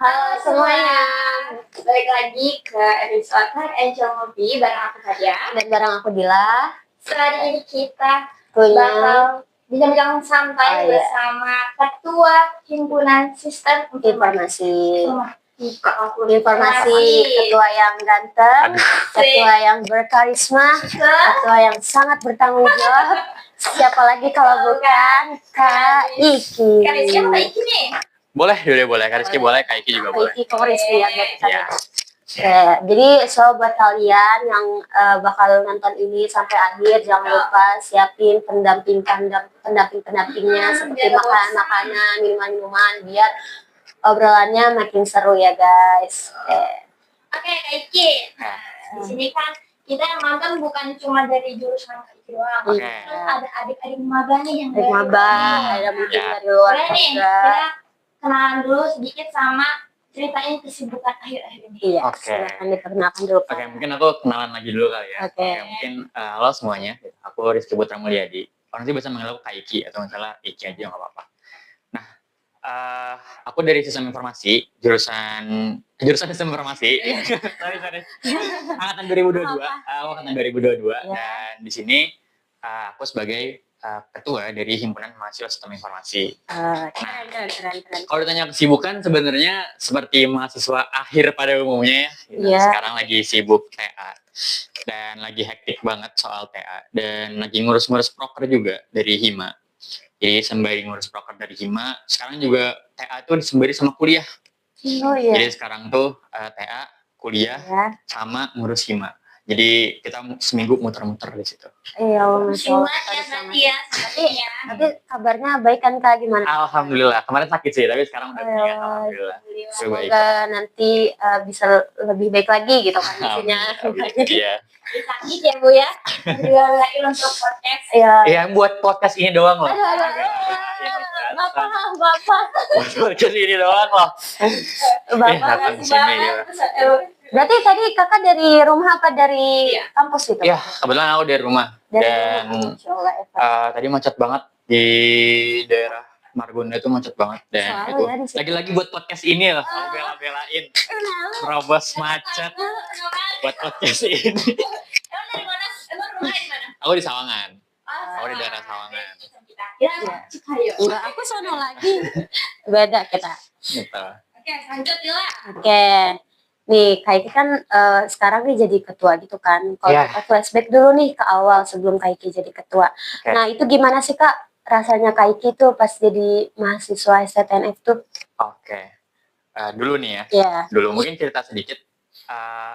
Halo semuanya, balik lagi ke episode Angel Movie bareng aku Fadia dan bareng aku Dila. Hari ini kita bakal bincang-bincang santai bersama Ketua Himpunan Sistem Informasi ketua yang ganteng, ketua yang berkarisma, ketua yang sangat bertanggung jawab. Siapa lagi kalau bukan Kak Iki? Kak Rizky apa Kak Iki nih? Boleh. Kak Rizky boleh, Kak Iki juga boleh. Kak Rizky ya. Jadi buat kalian yang bakal nonton ini sampai akhir, jangan lupa siapin pendampingnya seperti makanan, minuman biar obrolannya makin seru ya guys. Oke, Kak Iki. Di sini kan kita yang nonton bukan cuma dari jurusan Kak Iki doang. Terus ada adik-adik maba nih yang dari ada mungkin dari luar juga. Kita kenalan dulu sedikit sama ceritain kesibukan akhir-akhir ini. Iya, silakan diperkenalkan dulu. Oke, mungkin aku kenalan lagi dulu kali ya. Oke, mungkin halo semuanya. Aku Rizky Putra Mulyadi. Orang sih biasa manggil aku Kak Iki atau misalnya Iki aja nggak apa-apa. Nah, aku dari sistem informasi, jurusan sistem informasi. sorry. Angkatan 2022. Aku angkatan 2022 dan di sini aku sebagai ketua dari himpunan mahasiswa sistem informasi. Keren. Kalau ditanya kesibukan sebenarnya seperti mahasiswa akhir pada umumnya ya. Sekarang lagi sibuk TA dan lagi hektik banget soal TA dan lagi ngurus-ngurus proker juga dari Hima. Jadi sembari ngurus proker dari Hima, sekarang juga TA tuh sembari sama kuliah. Jadi sekarang tuh TA, kuliah, sama ngurus Hima. Jadi kita seminggu muter-muter di situ. Iya, tapi kabarnya baik kan Kak, gimana? Alhamdulillah, kemarin sakit sih, tapi sekarang udah baik. Alhamdulillah. Semoga nanti bisa lebih baik lagi gitu kondisinya. Iya. Sakit ya Bu ya. Alhamdulillah untuk podcast. Iya, buat podcast ini doang loh. Bapak. Podcast ini doang loh. Bapak berarti tadi kakak dari rumah apa dari kampus gitu? Iya, kebetulan aku dari rumah. Tadi macet banget di daerah Margonda itu macet banget dan itu lagi-lagi buat podcast ini loh, aku bela-belain terobos macet buat podcast ini. Emang dari mana? Emang rumahnya di mana? Aku di Sawangan. Aku di daerah Sawangan. Enggak, aku sono lagi. Beda kita. Gitu. Oke, lanjut Dila. Oke. Nih, Kak Iki kan sekarang nih jadi ketua gitu kan. Kalau kita flashback dulu nih ke awal sebelum Kak Iki jadi ketua. Nah, itu gimana sih Kak rasanya Kak Iki tuh pas jadi mahasiswa STTNF tuh? Oke. Dulu nih ya. Dulu mungkin cerita sedikit.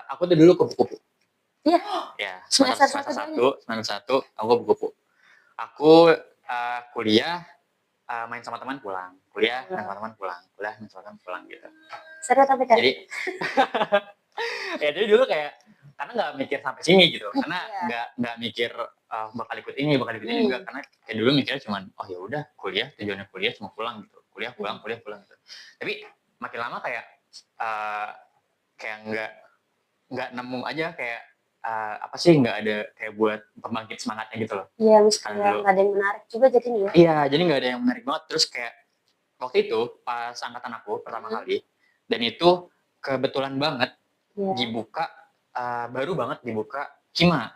Aku tuh dulu kupu-kupu. Iya. Ya, semester 1 aku kupu-kupu. Aku kuliah main sama teman pulang, kuliah main sama teman pulang, kuliah main sama teman pulang gitu. Seru tapi kan. Jadi dulu kayak karena nggak mikir sampai sini gitu, karena nggak mikir bakal ikut ini juga, karena kayak dulu mikirnya cuman ya udah kuliah, tujuannya kuliah cuma pulang gitu, kuliah pulang gitu. Tapi makin lama kayak nggak nemu aja kayak apa sih nggak ada kayak buat pembangkit semangatnya gitu loh. Iya, misalnya nggak ada yang menarik juga jadinya. Iya, jadi nggak ada yang menarik banget. Terus kayak waktu itu pas angkatan aku pertama kali, dan itu kebetulan banget dibuka baru banget dibuka Hima.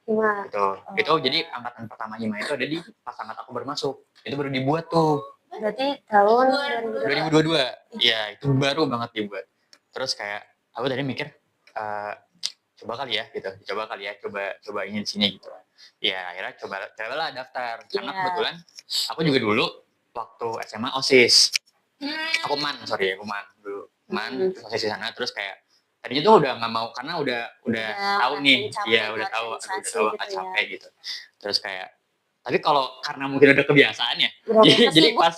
Gitu. Itu jadi angkatan pertama Hima itu ada di pas angkat aku bermasuk. Itu baru dibuat tuh. Berarti tahun 2022. Iya, itu baru banget dibuat. Terus kayak aku tadi mikir coba kali ya ingin di sini gitu. Ya akhirnya cobalah daftar karena kebetulan aku juga dulu waktu SMA OSIS. Aku man dulu. Terus OSIS di sana terus kayak tadinya tuh udah nggak mau karena udah tahu nih, udah tahu akan capek gitu. Terus kayak tapi karena mungkin udah kebiasaan ya. Jadi pas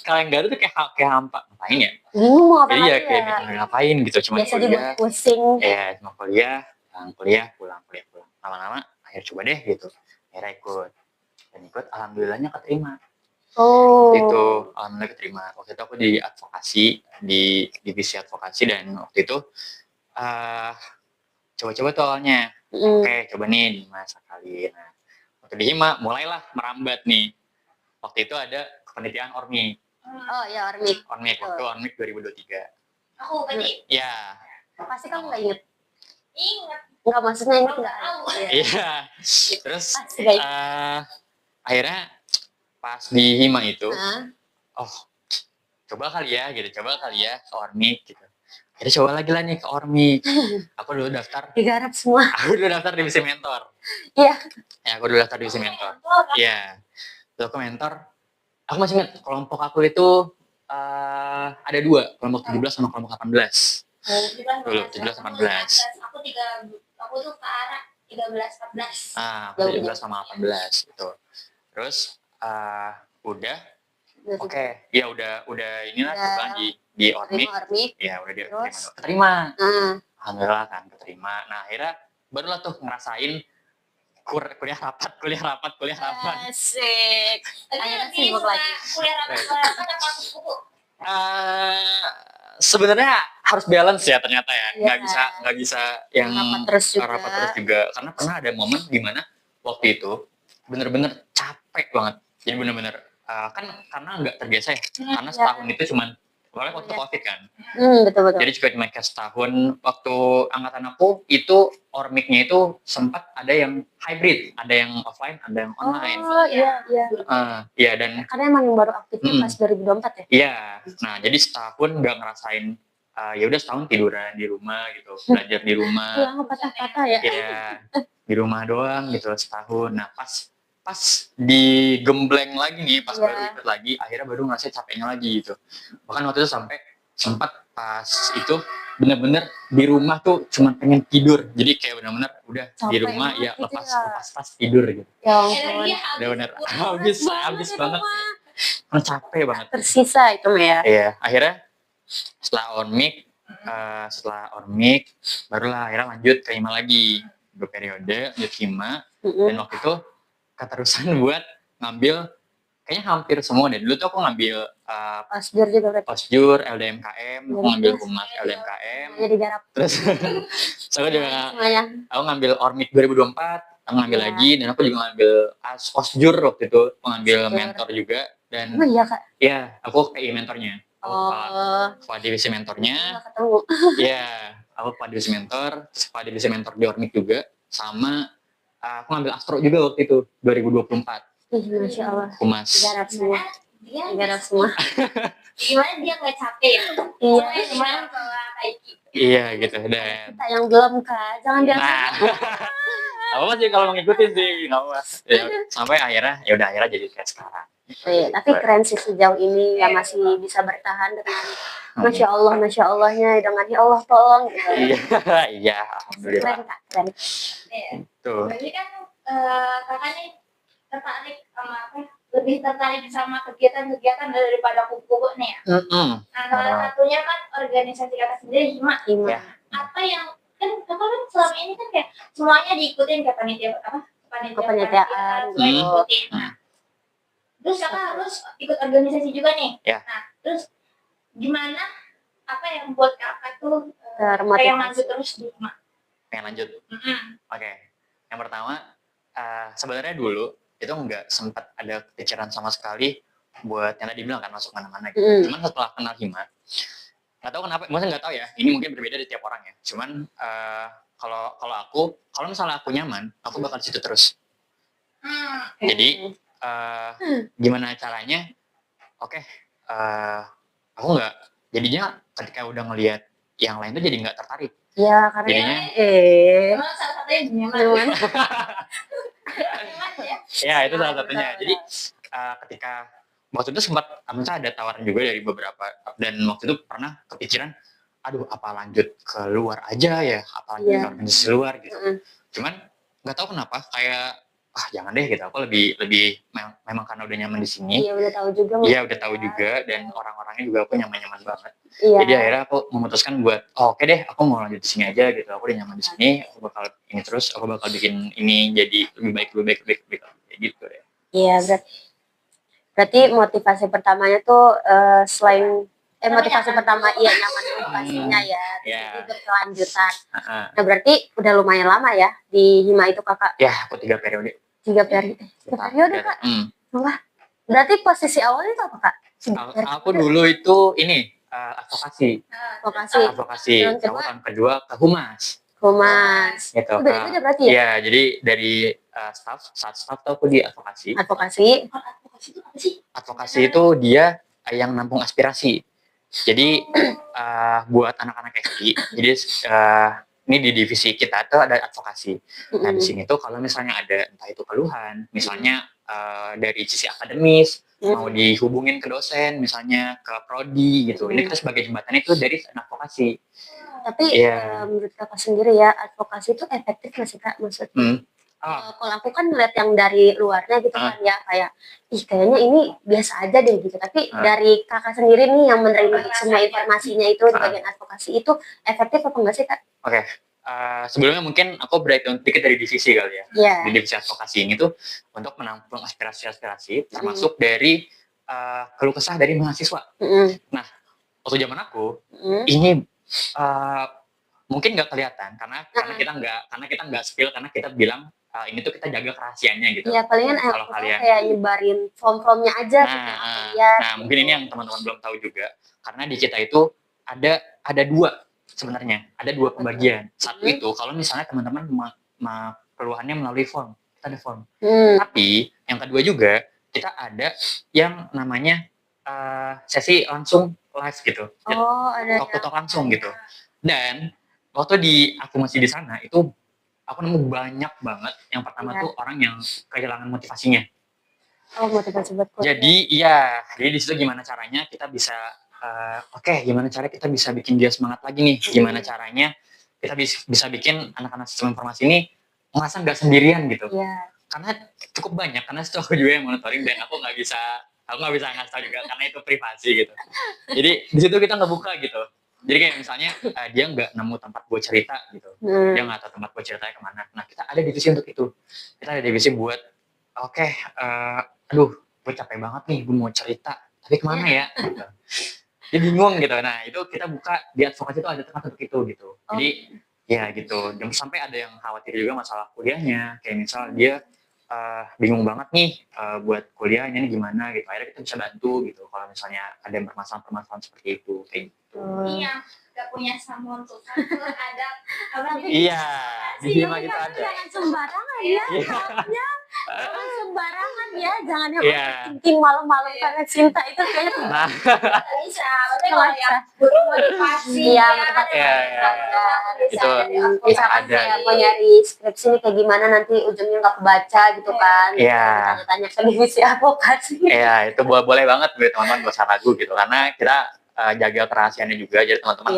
kalian garu tuh kayak hampa ngapain ya? Jadi ya kayak mikir ngapain gitu, cuma kuliah. Pusing. Iya, cuma kuliah, pulang. Lama-lama akhirnya coba deh gitu. Akhirnya ikut, alhamdulillahnya keterima. Itu alhamdulillah keterima. Waktu itu aku di advokasi, di divisi advokasi dan waktu itu coba-coba tuh awalnya. Oke, coba nih di masa kali. Nah, waktu di Hima mulailah merambat nih. Waktu itu ada kepanitiaan ORMI. Oh ya, Ormik. Ormik waktu Ormik 2023. Aku berarti Ya, Pasti kamu nggak inget? ingat. Enggak, maksudnya inget Aku nggak? tahu. Iya. iya. Terus Pasti nggak inget. akhirnya pas di Hima itu, Hah? oh coba kali ya gitu, coba kali ya ke Ormik gitu. Akhirnya coba lagi lah nih ke Ormik. Aku dulu daftar, Digarap semua. aku dulu daftar divisi mentor. Iya. Ya, aku dulu daftar divisi mentor. Iya, lalu ke mentor. Aku masih ingat kelompok aku itu ada dua, kelompok 17 sama kelompok 18. Dulu 17 18. Aku tuh ke arah 13 14. Aku 17 sama 18 gitu. Terus udah oke, ya udah inilah Udah. coba di Ormik. Ormik. Ya udah Terus? keterima. Nah, Alhamdulillah kan keterima. Nah, akhirnya barulah tuh ngerasain kuliah rapat. asik. Tapi Akhirnya lebih sibuk suka lagi. kuliah rapat apa kupu-kupu? Sebenarnya harus balance ya ternyata ya. Iya. Nggak bisa yang Rapat terus juga. rapat terus juga. Karena pernah ada momen di mana waktu itu bener-bener capek banget. Jadi bener-bener kan karena nggak terbiasa ya. Karena setahun itu cuman waktu Iya. COVID kan. Betul. Jadi cuma kayak setahun. Waktu angkatan aku itu Ormiknya itu sempat ada yang hybrid, ada yang offline, ada yang online. Oh iya. Iya dan Karena emang yang baru aktifnya pas 2024 ya. iya. Nah jadi setahun nggak ngerasain. Ya udah setahun tiduran di rumah gitu, belajar di rumah. Pulang patah-patah ya. Ya di rumah doang gitu setahun. Nah pas digembleng lagi nih, pas baru ikut lagi, akhirnya baru ngerasain capeknya lagi gitu. Bahkan waktu itu sampai sempat pas itu bener-bener di rumah tuh cuma pengen tidur. Jadi kayak bener-bener udah di Capek rumah banget ya gitu lepas tidur gitu. Ya ampun. Udah bener habis banget. Kan capek banget. Tersisa itu ya. Iya, akhirnya setelah Ormik barulah akhirnya lanjut ke Hima lagi. 2 periode lanjut Hima. Dan waktu itu keterusan buat ngambil kayaknya hampir semua deh. Dulu tuh aku ngambil Osjur juga berarti. Osjur, LDMKM, aku ngambil Humas LDMKM. Semuanya digarap. Terus aku juga Semuanya. aku ngambil Ormik 2024, aku ngambil lagi dan aku juga ngambil Osjur waktu itu, aku ngambil mentor juga dan Oh iya Kak. iya, aku PI mentornya. Kepala divisi mentornya. Nggak ketemu. Iya, aku kepala divisi mentor di Ormik juga sama aku ngambil Astro juga waktu itu 2024. Masya Allah. Humas. Digarap semua. Dia Digarap semua. gimana dia nggak capek ya? Iya. Gimana kalau Kaiki? Iya gitu dan Kita yang belum Kak. Jangan diambil. Gak apa sih kalau mau ngikutin sih nggak apa. Ya, sampai akhirnya jadi kayak sekarang. Tapi keren sih sejauh ini ya masih bisa bertahan dengan Masya Allahnya dengan ya Allah tolong gitu. Iya, alhamdulillah. Keren Kak, keren. Tuh. Berarti kan kakak nih tertarik sama apa? Lebih tertarik sama kegiatan-kegiatan daripada kupu-kupu nih ya. Nah, salah satunya kan organisasi kakak sendiri Hima. Ya. Apa yang kan kakak kan selama ini kan kayak semuanya diikutin kayak kepanitiaan diikutin. Nah, terus kakak harus ikut organisasi juga nih. Ya. Nah, terus gimana apa yang buat kakak tuh Termotivasi. pengen lanjut terus di Hima? Pengen lanjut. Oke. Yang pertama sebenarnya dulu itu nggak sempat ada pikiran sama sekali buat yang tadi bilang kan masuk mana-mana gitu. Cuman setelah kenal Hima, nggak tahu kenapa, maksudnya nggak tahu ya, ini mungkin berbeda di tiap orang ya. Cuman kalau misalnya aku nyaman, aku bakal di situ terus. Jadi gimana caranya? Oke, aku nggak, jadinya ketika udah ngelihat yang lain tuh jadi nggak tertarik. Ya karena jadinya Emang salah satunya nyaman. Ya itu salah satunya. Jadi ketika waktu itu sempat ada tawaran juga dari beberapa dan waktu itu pernah kepikiran, aduh apa lanjut ke luar aja ya, apa lanjut ke organisasi luar gitu. Cuman nggak tahu kenapa kayak jangan deh gitu. Aku lebih memang karena udah nyaman di sini. Iya udah tahu juga. Iya udah tahu juga dan orang-orangnya juga aku nyaman banget. Iya. Jadi akhirnya aku memutuskan buat oke deh, aku mau lanjut di sini aja gitu. Aku udah nyaman di sini, aku bakal ini terus, aku bakal bikin ini jadi lebih baik kayak gitu ya. Iya berarti motivasi pertamanya tuh selain motivasi pertama iya nyaman pastinya ya. Jadi berkelanjutan. Nah berarti udah lumayan lama ya di Hima itu kakak? Ya aku 3 periode. 3 periode. 3 periode kak? Wah, berarti posisi awalnya itu apa kak? Aku dulu itu ini advokasi. Advokasi. Yang Aku tahun kedua ke humas. Humas. Gitu. Itu beda-beda berarti ya? Iya, jadi dari staff tuh aku di advokasi. Advokasi. Advokasi itu apa sih? Advokasi itu dia yang nampung aspirasi. Jadi buat anak-anak FI, jadi ini di divisi kita tuh ada advokasi. Nah di sini tuh kalau misalnya ada entah itu keluhan, misalnya dari sisi akademis, mau dihubungin ke dosen, misalnya ke prodi gitu. Ini kita sebagai jembatan itu dari advokasi. Tapi menurut kakak sendiri ya, advokasi itu efektif nggak sih kak maksudnya? Kalau aku kan ngeliat yang dari luarnya gitu kan ya, kayak kayaknya ini biasa aja deh gitu. Tapi dari kakak sendiri nih yang menerima semua informasinya itu di bagian advokasi itu efektif apa enggak sih kak? Oke. Sebelumnya mungkin aku breakdown sedikit dari divisi kali ya. Di divisi advokasi ini tuh untuk menampung aspirasi-aspirasi termasuk dari keluh kesah dari mahasiswa. Nah, waktu zaman aku ini mungkin nggak kelihatan karena kita nggak spill, karena kita bilang ini tuh kita jaga kerahasianya gitu. Iya, palingan kalau kalian kayak nyebarin form-formnya aja gitu. Nah, mungkin ini yang teman-teman belum tahu juga, karena di kita itu ada dua sebenarnya, ada dua pembagian. Satu itu kalau misalnya teman-teman keluhannya melalui form, kita ada form. Tapi yang kedua juga kita ada yang namanya sesi langsung live gitu. Ada talk langsung gitu. Dan waktu aku masih di sana itu aku nemu banyak banget. Yang pertama tuh orang yang kehilangan motivasinya. Motivasi buat kuliah. Jadi di situ gimana caranya kita bisa gimana cara kita bisa bikin dia semangat lagi nih? Gimana caranya kita bisa bikin anak-anak sistem informasi ini merasa nggak sendirian gitu. Karena cukup banyak, karena itu aku juga yang monitoring dan aku nggak bisa ngasih tahu juga karena itu privasi gitu. Jadi di situ kita nggak buka gitu. Jadi kayak misalnya dia nggak nemu tempat buat cerita gitu, dia nggak tahu tempat buat ceritanya kemana. Nah kita ada divisi untuk itu. Kita ada divisi buat aduh gue capek banget nih, gue mau cerita tapi kemana ya? Gitu. Dia bingung gitu. Nah itu kita buka di advokasi itu ada tempat untuk itu gitu. Jadi ya gitu. Jangan sampai ada yang khawatir juga masalah kuliahnya. Kayak misal dia bingung banget nih buat kuliahnya ini gimana gitu. Akhirnya kita bisa bantu gitu kalau misalnya ada permasalahan seperti itu kayak gitu. Iya, gak punya samuan tuh ada apa gitu. Iya, di sini kita ada. Jangan sembarangan ya, jangan sembarangan ya, jangan yang thinking malam-malam karena cinta itu kayaknya tidak bisa. Kalau yang butuh motivasi, itu bisa ada. Mau nyari skripsi ini kayak gimana nanti ujungnya nggak kebaca gitu kan? Tanya-tanya ke divisi advokasi. Iya, itu boleh banget buat teman-teman gak usah ragu gitu, karena kita jaga kerahasiaannya juga, jadi teman-teman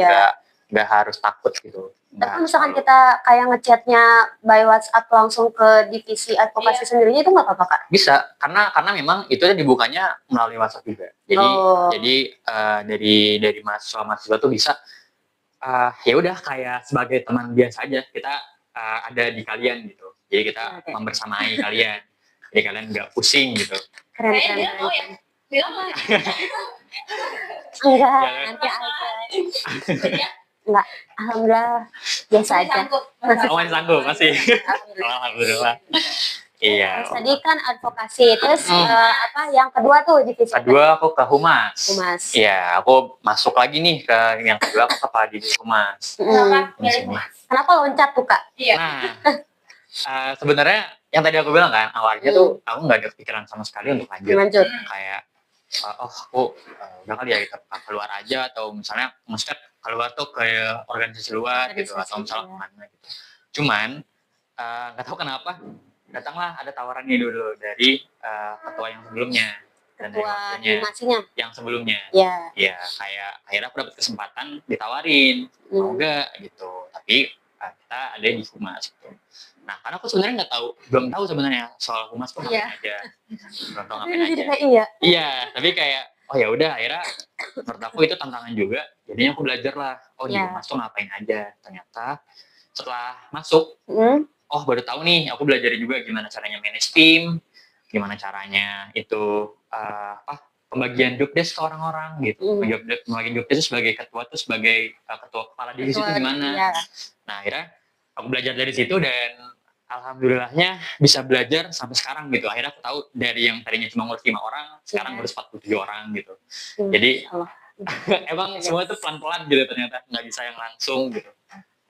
nggak harus takut gitu. Tapi misalkan kita kayak ngechatnya by WhatsApp langsung ke divisi advokasi sendirinya itu nggak apa-apa kak? Bisa, karena memang itu dibukanya melalui WhatsApp juga. Jadi dari mahasiswa tuh bisa ya udah kayak sebagai teman biasa aja, kita ada di kalian gitu. Jadi kita membersamai kalian, jadi kalian nggak pusing gitu. Keren. Bilang enggak, nanti aja. Enggak, alhamdulillah biasa aja. Masih sanggup masih. Alhamdulillah. Iya. Tadi kan advokasi, terus yang kedua tuh divisi. Kedua aku ke humas. Iya, aku masuk lagi nih ke yang kedua, aku ke divisi humas. Kenapa loncat tuh kak? Nah, sebenarnya yang tadi aku bilang kan awalnya tuh aku nggak ada pikiran sama sekali untuk lanjut. Kayak aku udah kali ya kita keluar aja, atau misalnya keluar tuh ke organisasi luar gitu, atau misalnya kemana gitu. Cuman nggak tahu kenapa datanglah ada tawarannya dulu dari ketua yang sebelumnya dan dari waktunya yang sebelumnya. Ya kayak akhirnya aku dapat kesempatan ditawarin mau nggak gitu, tapi kita ada di humas gitu. Nah, karena aku sebenarnya belum tahu sebenarnya soal humas tuh ngapain aja. Belum tahu ngapain aja. Iya, tapi kayak ya udah, akhirnya menurut aku itu tantangan juga. Jadinya aku belajar lah, di humas tuh ngapain aja. Ternyata setelah masuk, baru tahu nih, aku belajar juga gimana caranya manage tim, gimana caranya itu pembagian job desk ke orang-orang gitu. Pembagian job desk sebagai ketua tuh sebagai ketua kepala divisi itu gimana. Nah, akhirnya aku belajar dari situ dan alhamdulillahnya bisa belajar sampai sekarang gitu. Akhirnya aku tahu dari yang tadinya cuma ngurus 5 orang, sekarang ngurus 47 orang gitu. Jadi emang semua itu pelan-pelan gitu ternyata, nggak bisa yang langsung gitu.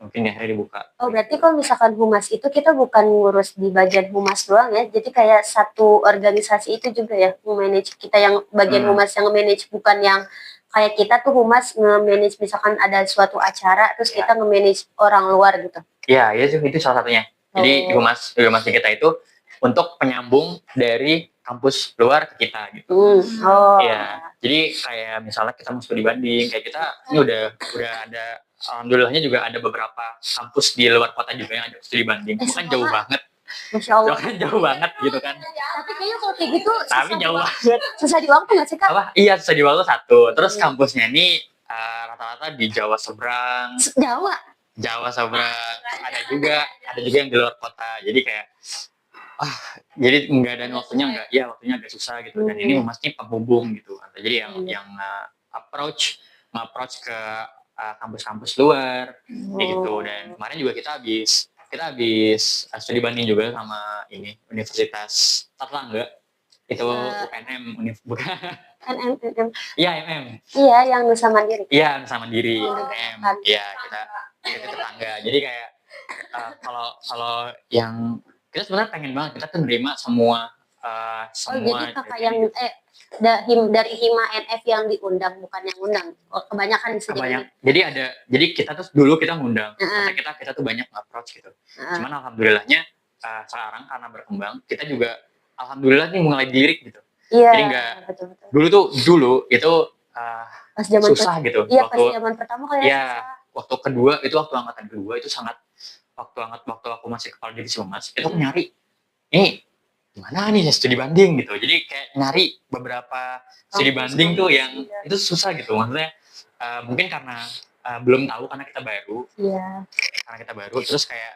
Mungkin akhirnya dibuka. Oh, berarti kalau misalkan humas itu kita bukan ngurus di bagian humas doang ya, jadi kayak satu organisasi itu juga ya, manage kita yang bagian humas yang manage, bukan yang kayak kita tuh humas nge-manage misalkan ada suatu acara terus kita nge-manage orang luar gitu. Iya, itu salah satunya. Jadi di humas kita itu untuk penyambung dari kampus luar ke kita gitu. Iya. Jadi kayak misalnya kita mau studi banding, kayak kita ini udah ada, alhamdulillahnya juga ada beberapa kampus di luar kota juga yang ada studi banding. Bukan jauh banget. Masya Allah. Jauh banget gitu kan. Tapi kayaknya kalau kayak gitu Tapi jauh banget. susah di waktu nggak sih Kak? Apa? Iya, susah di waktu satu. Terus kampusnya ini rata-rata di Jawa seberang. Jawa seberang. Ada juga yang di luar kota. Jadi kayak jadi nggak ada waktunya agak susah gitu. Dan ini humasnya penghubung gitu. Jadi yang approach ke kampus-kampus luar gitu. Dan kemarin juga kita habis studi banding juga sama ini Universitas Airlangga. Itu UNM, bukan NM. Iya, MM. Iya, yang Nusa Mandiri. Iya, Nusa Mandiri, UNM. Iya, kita tetangga. Jadi kayak kalau yang kita sebenarnya pengen banget kita tuh nerima semua jadi kakak yang dari Hima NF yang diundang bukan yang undang. Kebanyakan bisa jadi kita tuh dulu kita ngundang. Karena kita tuh banyak approach gitu. Cuman alhamdulillahnya sekarang karena berkembang kita juga alhamdulillah nih mulai dilirik gitu. Iya. Jadi enggak dulu itu pas zaman susah gitu. Iya, pas zaman pertama kayak susah. Waktu kedua itu waktu angkatan kedua itu sangat waktu aku masih kepala divisi humas itu aku nyari gimana nih studi banding gitu. Jadi kayak nyari beberapa studi banding tuh yang itu susah gitu. Maksudnya mungkin karena belum tahu karena kita baru. Iya. Karena kita baru terus kayak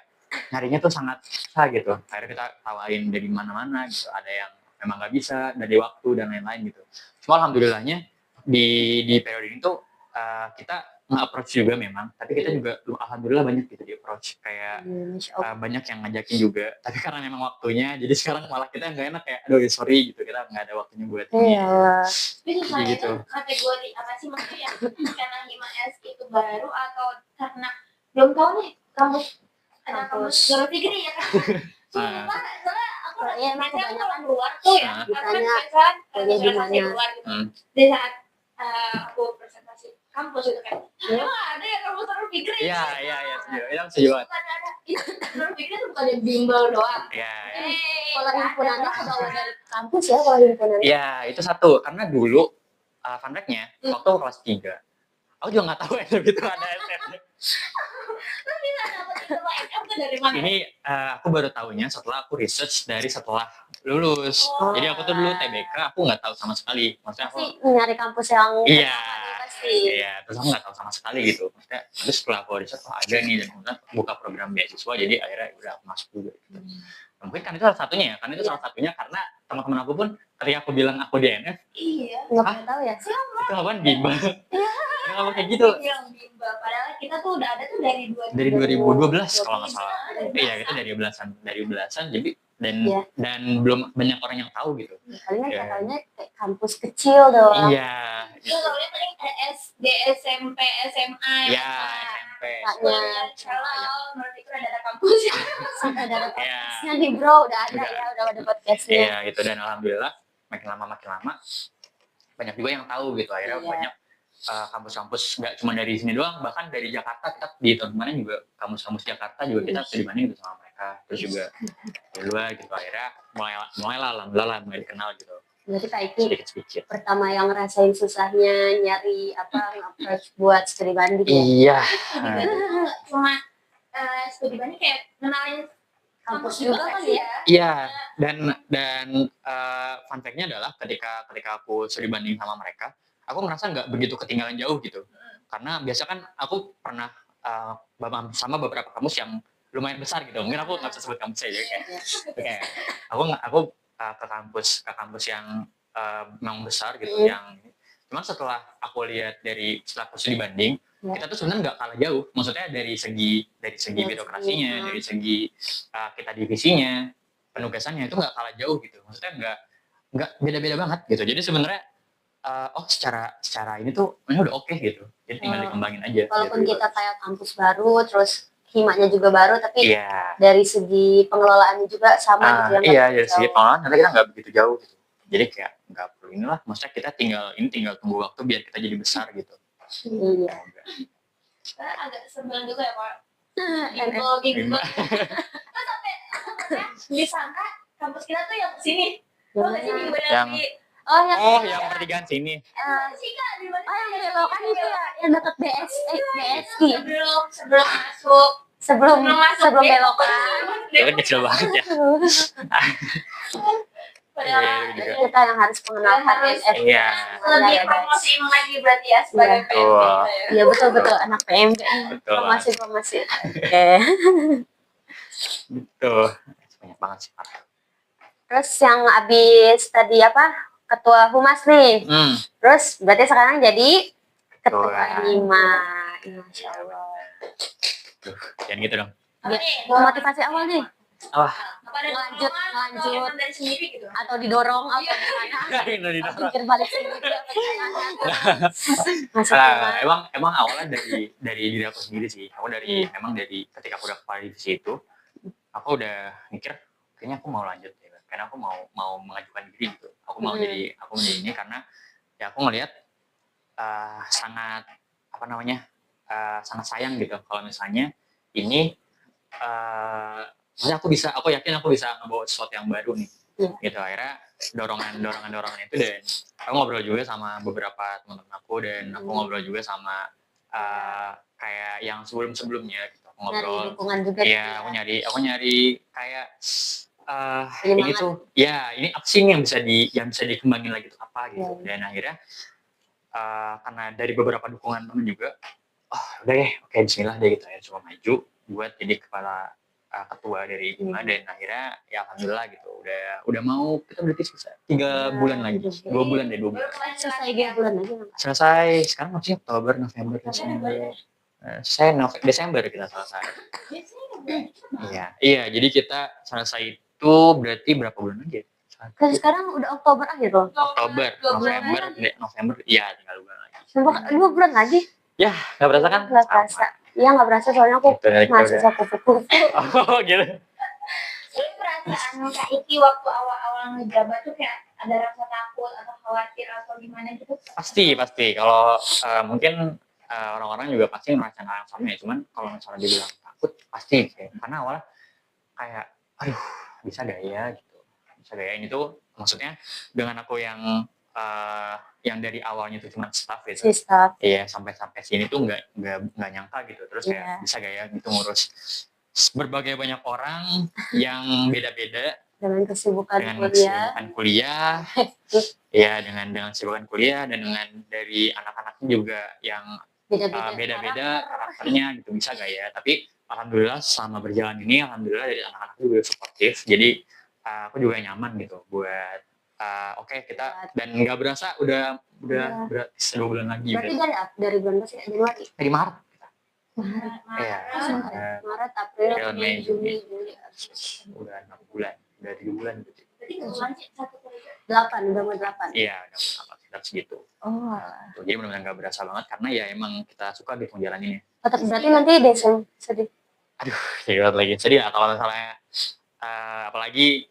nyarinya tuh sangat susah gitu. Akhirnya kita tawarin dari mana-mana gitu. Ada yang memang nggak bisa dari waktu dan lain-lain gitu. Cuma alhamdulillahnya di periode ini tuh kita nge-approach juga memang, tapi kita juga alhamdulillah banyak gitu di-approach kayak banyak yang ngajakin juga, tapi karena memang waktunya, jadi sekarang malah kita nggak enak kayak, aduh sorry gitu, kita nggak ada waktunya buat ini. Tapi susahnya itu kategori apa sih maksudnya, karena Hima S itu baru atau karena belum tahu nih kampus Geografi ya kan? Soalnya aku kebanyakan luar tuh ya, karena biasanya presentasi luar gitu. Di saat aku presentasi kampus itu kan, ada ya kampus Geografi. Iya, itu setuju banget. Geografi itu bukan bimbel doang. Iya. Kalau himpunannya kebawa dari kampus ya, kalau himpunannya. Iya, itu satu, karena dulu fun fact-nya, waktu kelas 3, aku juga nggak tahu SF itu ada SF. Lu bisa dapet info SF tuh dari mana? Ini aku baru tahunya setelah aku research setelah lulus. Jadi aku tuh dulu TBK, aku nggak tahu sama sekali. Maksudnya aku nyari kampus yang Iya, terus aku nggak tahu sama sekali gitu. Maksudnya terus setelah aku research ada nih dan kemudian buka program beasiswa, jadi akhirnya udah aku masuk juga. Gitu. Mungkin kan itu salah satunya ya, salah satunya karena teman-teman aku pun ketika aku bilang aku di NF, nggak pernah tahu ya. Itu apaan bimbel? Kenapa kayak gitu? Yang bimbel, padahal kita tuh udah ada tuh dari 2012 kalau nggak salah. Iya, kita dari belasan, jadi dan belum banyak orang yang tahu gitu. Palingan katanya kayak kampus kecil doang. Iya. Soalnya paling ada SD, SMP, SMA ya. SMP. Kalau menurut itu ada kampus. Ada podcastnya nih bro, udah ada podcastnya. Iya gitu, dan alhamdulillah makin lama banyak juga yang tahu gitu. Akhirnya banyak kampus-kampus nggak cuma dari sini doang, bahkan dari Jakarta kita di tahun kemarin juga kampus-kampus Jakarta juga kita dibanding gitu sama mereka, terus juga di luar gitu. Akhirnya alhamdulillah mulai dikenal gitu. Berarti Kak Iki pertama yang ngerasain susahnya nyari approach buat studi banding ya? Iya. Studi banding tuh nggak cuma studi banding, kayak kenalin kampus juga kan ya? Iya, dan fun fact-nya adalah ketika aku studi banding sama mereka, aku ngerasa nggak begitu ketinggalan jauh gitu. Karena biasa kan aku pernah sama beberapa kampus yang lumayan besar gitu. Mungkin aku nggak bisa sebut kampus aja kayak aku ke kampus yang memang besar gitu. Yang cuman setelah aku lihat setelah aku studi banding, Ya. kita tuh sebenarnya nggak kalah jauh. Maksudnya dari segi birokrasinya, dari segi kita divisinya, penugasannya itu nggak kalah jauh gitu. Maksudnya nggak beda-beda banget gitu. Jadi sebenarnya secara ini tuh ini udah oke gitu. Jadi tinggal dikembangin aja. Walaupun gitu. kita kayak kampus baru, terus himanya juga baru, tapi Iya. dari segi pengelolaannya juga sama gitu ya. Iya, dari segi pengelolaan nanti kita nggak begitu jauh gitu. Jadi kayak nggak perlu inilah. Maksudnya kita tinggal tunggu waktu biar kita jadi besar gitu. Iya. Karena agak sebel juga ya Pak. Enak. Gitu. Terus sampai disangka kampus kita tuh yang sini. Tahu nggak sih di Yang- yang pertigaan sini. sih Kak di mana? yang belokan itu ya, yang dekat BSI. Sebelum masuk. Sebelum masuk belokan. Itu kan kecil banget ya. Padahal Iya, Kita yang harus mengenalkan NF. Iya. lebih promosiin lagi berarti ya sebagai Iya. PMB kita ya. Iya betul anak PMB. Betul. Promosi. Oke. Gitu. Banyak banget sih Pak. Terus yang abis tadi apa? Ketua Humas nih. Terus berarti sekarang jadi ketua Ketua. Hima. Masya Allah. Jangan gitu dong. Apa nih? Motivasi awal nih Apa ada Lanjut. dorongan atau emang dari sendiri gitu? atau didorong atau gimana? Pikir balik sendiri. Masuk Nah, emang awalnya dari diri aku sendiri sih. Aku memang dari ketika aku udah kepala divisi itu, aku udah mikir kayaknya aku mau lanjut ya. Karena aku mau mengajukan diri gitu. Aku mau jadi ini karena ya aku ngelihat sangat sangat sayang gitu kalau misalnya ini maksudnya aku yakin aku bisa ngebawa sesuatu yang baru nih. Gitu akhirnya dorongan itu, dan aku ngobrol juga sama beberapa teman-teman aku, dan aku ngobrol juga sama kayak yang sebelumnya gitu. Aku ngobrol. Nyari dukungan juga. Iya, aku nyari kayak ini tuh ini apa sih yang bisa dikembangin lagi tuh apa gitu. Dan akhirnya karena dari beberapa dukungan temen juga, udah ya, oke bismillah deh gitu ya, coba maju buat jadi kepala ketua dari Hima. Dan akhirnya ya alhamdulillah gitu udah mau, kita berarti selesai 3 bulan lagi, 2 bulan. Selesai 3 bulan aja. Selesai sekarang masih Oktober, November, Desember. Saya Desember kita selesai. Iya, jadi kita selesai itu berarti berapa bulan lagi? Kan sekarang udah Oktober akhir loh. Oktober, November, iya tinggal 2 bulan lagi. 2 bulan lagi? Ya, nggak berasa kan? Nggak berasa. Iya nggak berasa, soalnya aku mahasiswa kupu-kupu. Oh gitu. Jadi perasaan Kak Iki waktu awal-awal ngejabat tuh kayak ada rasa takut atau khawatir atau gimana gitu? Pasti. Kalau mungkin orang-orang juga pasti merasakan hal yang sama ya. Cuman kalau misalnya dibilang takut, pasti sih. Karena awalnya kayak, aduh, bisa gak ya gitu. Bisa gak ya, ini tuh maksudnya dengan aku yang dari awalnya itu cuma staff gitu. Iya, sampai sini tuh nggak nyangka gitu. Terus kayak bisa gak ya gitu ngurus berbagai banyak orang yang beda-beda dengan kesibukan kuliah. Ya, dengan kesibukan kuliah, dan dengan dari anak-anaknya juga yang beda-beda karakternya gitu. Bisa gak ya? Tapi alhamdulillah selama berjalan ini, alhamdulillah dari anak-anak juga suportif. Jadi aku juga nyaman gitu buat oke, kita, dan nggak berasa udah 2 bulan lagi. Berarti dari bulan apa sih? Januari? Dari Maret. Iya. Maret, April, Mei, Juni, Juli. Udah 6 bulan, udah 3 bulan gitu. Berarti kebetulan sih 1 kerja. 8, udah mau 8. Iya, udah mau 8 sekitar segitu. Jadi benar-benar nggak berasa banget karena ya emang kita suka gitu ngejalaninnya. Berarti nanti Desember sedih. Aduh, sedih lagi. Sedih lah kalau misalnya apalagi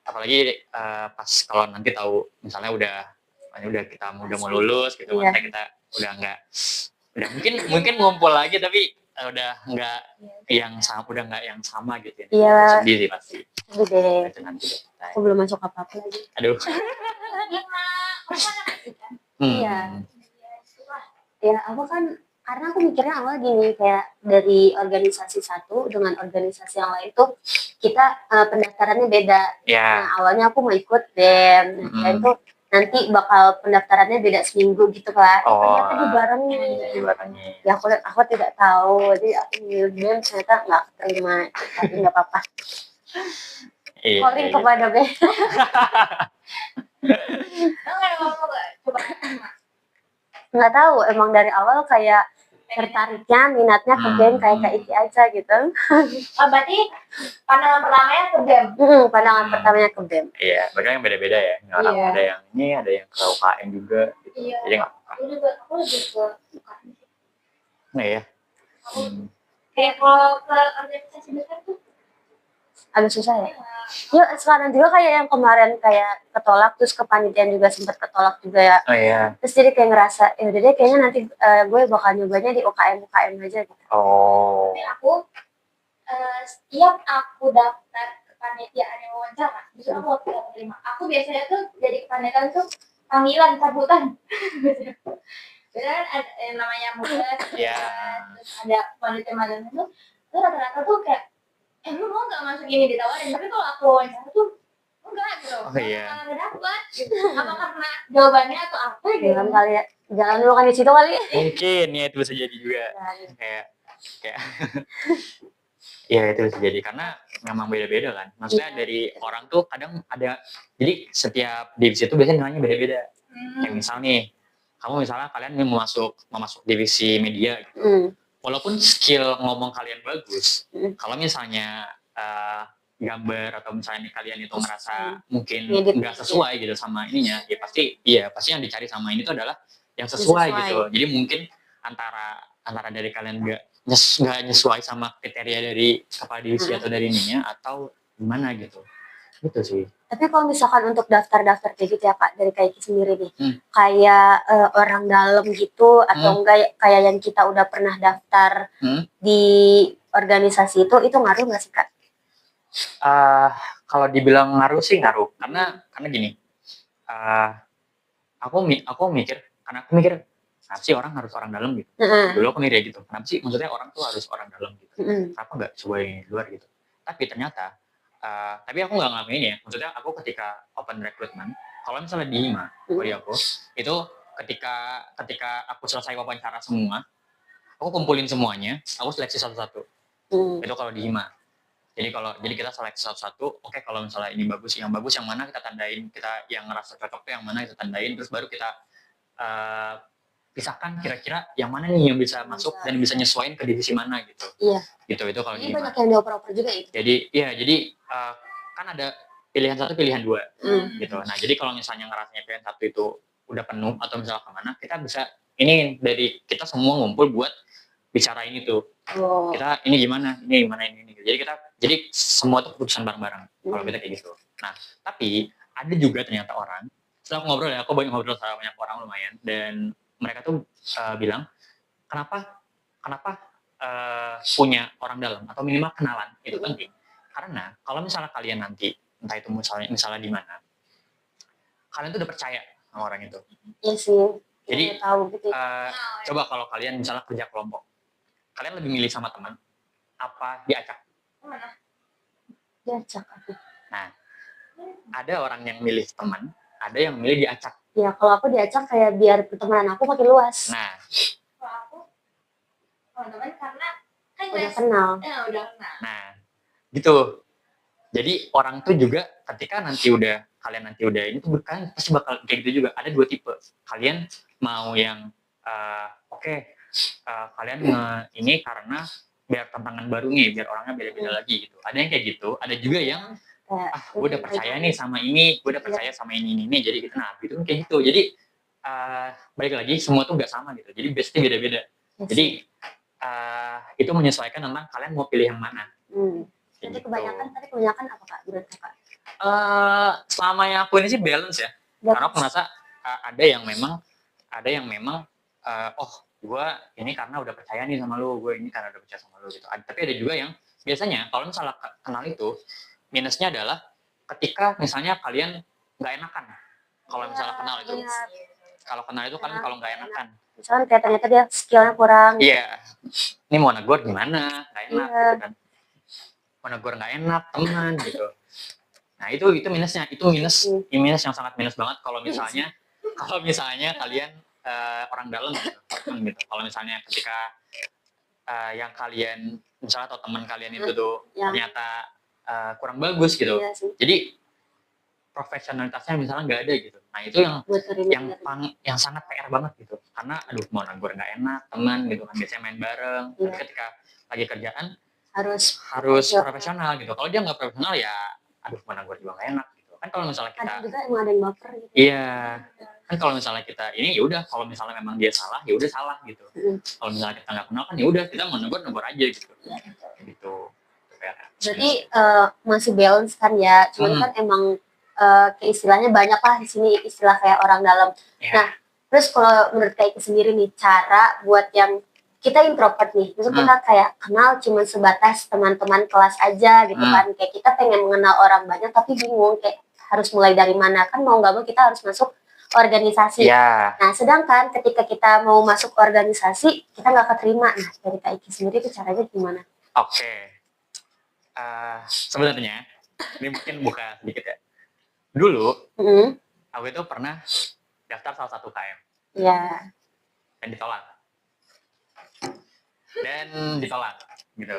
pas kalau nanti tahu misalnya udah kita udah mau lulus gitu, maksudnya kita udah mungkin ngumpul lagi tapi udah nggak yang sama gitu ya. Iya. Sedih sih pasti. Sedih deh. Itu nanti deh. Aku belum masuk apa-apa lagi. Aduh. Iya. Ya, aku kan karena aku mikirnya awal gini, kayak dari organisasi satu dengan organisasi yang lain tuh kita pendaftarannya beda. Nah, awalnya aku mau ikut BEM, dan itu nanti bakal pendaftarannya beda seminggu gitu kan. Ternyata dibarengin. Ya aku tidak tahu, jadi aku milih BEM, ternyata nggak keterima, tapi nggak apa-apa. Calling kepada BEM. Nggak mau coba. Nggak tahu, emang dari awal kayak tertariknya minatnya ke game kayak Kak Iki aja gitu. Oh, berarti pandangan pertamanya ke game. Pandangan pertamanya ke game. Iya, mereka yang beda-beda ya. Orang Iya. ada yang ini, ada yang ke UKM juga gitu. Iya. Jadi nggak apa-apa. Aku lebih ke UKM sih. Nah ya. Aku kayak kalau ke organisasi besar tuh Agak susah ya. Yuk sekarang juga kayak yang kemarin kayak ketolak, terus kepanitiaan juga sempat ketolak juga ya. Oh iya. Terus jadi kayak ngerasa, ya udah deh kayaknya nanti gue bakal nyobanya di UKM aja gitu. Oh. tapi aku setiap aku daftar kepanitiaan yang wawancara, justru aku tidak terima. Aku biasanya tuh jadi kepanitiaan tuh panggilan sambutan. Beneran ada yang namanya muda, Iya. terus ada panitia itu rata-rata tuh kayak lu mau nggak masuk ini ditawarin, tapi kalau aku wawancara tuh enggak gitu. Oh, iya. Malah nggak dapet gitu. Apa karena jawabannya atau apa gitu? Jangan kali ya, jangan dulu kan di situ kali. Mungkin ya itu bisa jadi juga. Kayak ya itu bisa jadi karena memang beda-beda kan. Maksudnya dari orang tuh kadang ada, jadi setiap divisi itu biasanya nilainya beda-beda. Kayak misal nih, kamu misalnya kalian mau masuk divisi media gitu. Walaupun skill ngomong kalian bagus, kalau misalnya gambar atau misalnya kalian itu merasa mungkin nggak sesuai gitu sama ininya, ya pasti yang dicari sama ini tuh adalah yang sesuai gitu. Jadi mungkin antara dari kalian nggak nyesuai sama kriteria dari kepala divisi atau dari ininya atau gimana gitu. Gitu sih. Tapi kalau misalkan untuk daftar-daftar kayak gitu ya Kak, dari Kak Iki sendiri nih, kayak orang dalam gitu atau enggak kayak yang kita udah pernah daftar di organisasi itu ngaruh nggak sih Kak? Kalau dibilang ngaruh sih ngaruh, karena gini, aku mikir kenapa sih orang harus orang dalam gitu. Dulu aku mikir gitu, kenapa sih maksudnya orang tuh harus orang dalam gitu, kenapa nggak coba yang luar gitu. Tapi ternyata tapi aku nggak ngelakuin ini ya, maksudnya aku ketika open recruitment, kalau misalnya di HIMA, kalau di aku itu ketika aku selesai wawancara semua, aku kumpulin semuanya, aku seleksi satu-satu. Itu kalau di HIMA. Jadi kita seleksi satu-satu. Oke, kalau misalnya ini bagus yang mana kita tandain, kita yang ngerasa cocok tuh yang mana kita tandain, terus baru kita pisahkan kira-kira yang mana nih yang bisa masuk dan bisa nyesuaiin ke divisi mana gitu. Iya. Gitu itu kalau ini banyak yang dioper-oper juga itu. Jadi kan ada pilihan 1, pilihan 2 gitu. Nah, jadi kalau misalnya ngerasanya pilihan 1 itu udah penuh atau misalnya kemana, kita bisa ini dari kita semua ngumpul buat bicarain itu. Kita ini gimana, ini. Jadi semua itu keputusan bareng-bareng kalau kita kayak gitu. Nah, tapi ada juga ternyata orang, setelah aku ngobrol ya, aku banyak ngobrol sama banyak orang lumayan, dan mereka tuh bilang kenapa punya orang dalam atau minimal kenalan itu penting. Karena kalau misalnya kalian nanti entah itu misalnya di mana, kalian tuh udah percaya sama orang itu. Iya sih. Jadi tahu gitu. Coba kalau kalian misalnya kerja kelompok, kalian lebih milih sama teman apa diacak? Diacak aku. Nah, ada orang yang milih teman, ada yang milih diacak. Ya kalau aku diacak kayak biar pertemanan aku makin luas. Nah, kalau aku teman-teman karena kan udah kenal. Udah kenal. Nah, gitu. Jadi orang tuh juga ketika kalian nanti udah ini tuh kalian pasti bakal kayak gitu juga. Ada 2 tipe. Kalian mau yang kalian ini karena biar tantangan baru nih, biar orangnya beda-beda lagi gitu. Ada yang kayak gitu, ada juga yang gue udah percaya nih sama ini, gue udah percaya sama ini, jadi gitu. Nah, gitu kayak gitu. Jadi balik lagi semua tuh nggak sama gitu. Jadi pasti beda-beda. Jadi itu menyesuaikan tentang kalian mau pilih yang mana. Tapi kebanyakan apa Kak? Menurut Kakak? Selama yang aku ini sih balance ya. Karena aku merasa ada yang memang gue ini karena udah percaya nih sama lu, gue ini karena udah percaya sama lu gitu. Tapi ada juga yang biasanya kalau misalnya kenal itu minusnya adalah ketika misalnya kalian nggak enakan. Kalau misalnya kenal itu, kalau kenal itu kan kalau nggak enakan. Misalnya kayak ternyata dia skillnya kurang. Iya. Ini mau negur gimana? Nggak enak gitu kan. Mau negur nggak enak teman gitu. Nah itu minusnya, itu minus yang sangat minus banget kalau misalnya kalian orang dalam gitu. Kalau misalnya ketika yang kalian misalnya atau teman kalian itu tuh ternyata kurang bagus gitu. Jadi profesionalitasnya misalnya nggak ada gitu. Nah itu buat yang sangat PR banget gitu. Karena aduh mau negur nggak enak, teman gitu kan biasanya main bareng. Iya. Tapi ketika lagi kerjaan harus profesional gitu. Kalau dia nggak profesional ya aduh mau negur juga nggak enak gitu. Kan kalau misalnya kita ada juga emang ada yang baper gitu. iya kan kalau misalnya kita ini ya udah kalau misalnya memang dia salah ya udah salah gitu. Kalau misalnya kita nggak kenal kan ya udah kita mau negur aja gitu. Gitu. Berarti masih balance kan ya, cuman kan emang kayak istilahnya banyak lah di sini istilah kayak orang dalam. Nah, terus kalau menurut Kak Iki sendiri nih cara buat yang kita introvert nih, terus kita kayak kenal cuma sebatas teman-teman kelas aja gitu kan, kayak kita pengen mengenal orang banyak tapi bingung kayak harus mulai dari mana, kan mau nggak mau kita harus masuk organisasi. Nah, sedangkan ketika kita mau masuk organisasi kita nggak keterima. Nah, dari Kak Iki sendiri itu caranya gimana? Oke. Sebenarnya ini mungkin buka sedikit ya. Dulu aku itu pernah daftar salah satu KM. Iya. Dan ditolak gitu.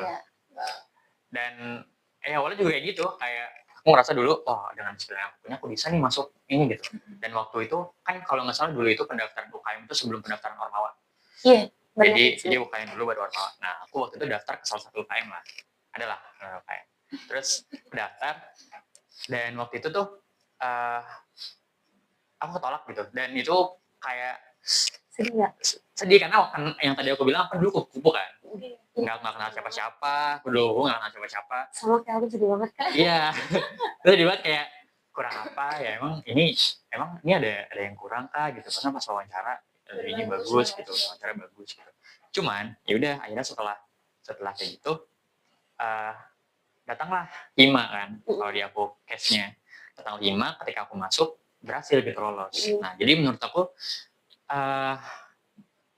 Dan awalnya juga kayak gitu, kayak aku ngerasa dulu dengan skill yang aku punya aku bisa nih masuk ini gitu. Dan waktu itu kan kalau nggak salah dulu itu pendaftaran UKM itu sebelum pendaftaran Ormawa. Iya. Jadi UKM dulu baru Ormawa. Nah aku waktu itu daftar ke salah satu UKM lah. Adalah UKM. Terus daftar dan waktu itu tuh aku ketolak gitu. Dan itu kayak sedih karena yang tadi aku bilang kan dulu kupu kan. Nggak kenal siapa-siapa, dulu nggak kenal siapa-siapa. Sama kayak aku sedih banget kan. Iya. Terus sedih banget kayak kurang apa ya, emang ini ada yang kurang kah gitu. Karena pas wawancara ini bagus gitu, wawancara bagus gitu. Cuman ya udah akhirnya setelah kayak gitu datanglah HIMA kan, kalau di aku case-nya datang HIMA, ketika aku masuk berhasil gitu lolos. Nah jadi menurut aku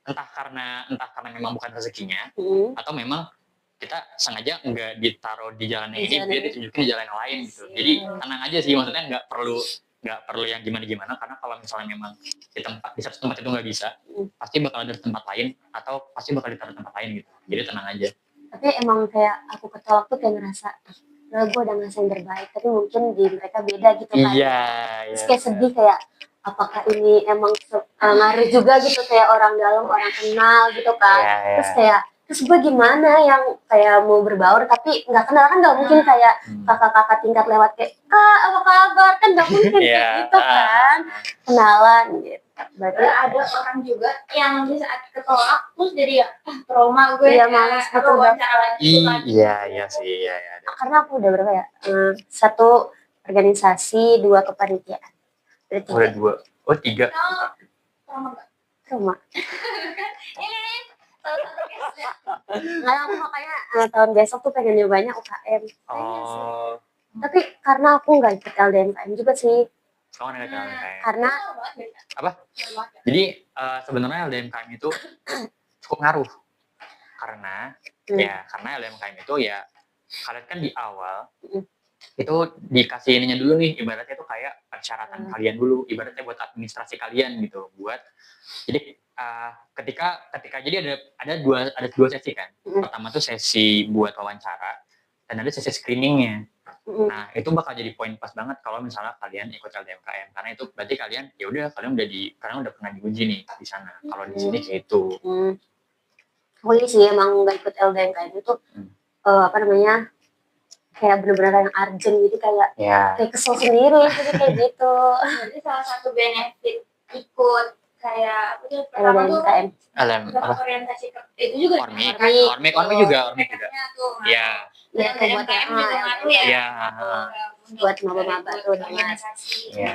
entah karena memang bukan rezekinya atau memang kita sengaja nggak ditaruh di jalan yang ini, dia ditunjukin di jalan yang lain gitu. Jadi tenang aja sih, maksudnya nggak perlu yang gimana karena kalau misalnya memang di satu tempat itu nggak bisa, pasti bakal ada tempat lain atau pasti bakal ditaruh tempat lain gitu. Jadi tenang aja. Tapi emang kayak aku ketolak tuh kayak ngerasa gue udah ngerasa yang terbaik, tapi mungkin di mereka beda gitu kan. Terus kayak sedih kayak apakah ini emang ngaruh juga gitu kayak orang dalam, orang kenal gitu kan. Terus gue gimana yang kayak mau berbaur tapi nggak kenal, kan nggak mungkin kayak kakak-kakak tingkat lewat kayak kak apa kabar, kan nggak mungkin kayak gitu kan, kenalan gitu. Berarti ada orang juga yang di saat ketolak terus jadi trauma gue malas gitu wawancara lagi. Iya sih. Karena aku udah berapa ya, 1 organisasi, 2 kepanitiaan. Udah 2, 3. Trauma. Ini salah satu case-nya. Nggak, aku makanya tahun besok tuh pengen nyobanya UKM. Tapi karena aku nggak ikut LDMKM juga sih. Karena apa? Jadi sebenarnya LDMKM itu cukup ngaruh karena LDMKM itu ya kalian kan di awal itu dikasih ininya dulu nih, ibaratnya itu kayak persyaratan kalian dulu, ibaratnya buat administrasi kalian gitu, buat jadi ketika jadi ada dua sesi kan. Pertama tuh sesi buat wawancara dan ada sesi screeningnya. Nah itu bakal jadi poin pas banget kalau misalnya kalian ikut LDMKM, karena itu berarti kalian kalian udah pernah diuji nih di sana. Kalau di sini gitu. Aku ini sih emang nggak ikut LDMKM itu kayak bener-bener yang urgent gitu, kayak kesel sendiri jadi kayak gitu. Jadi salah satu benefit ikut kayak pertama tuh orientasi itu juga Ormik juga. Iya. Ya, buat ngaruh ya. Buat maba-maba tuh organisasi. Iya.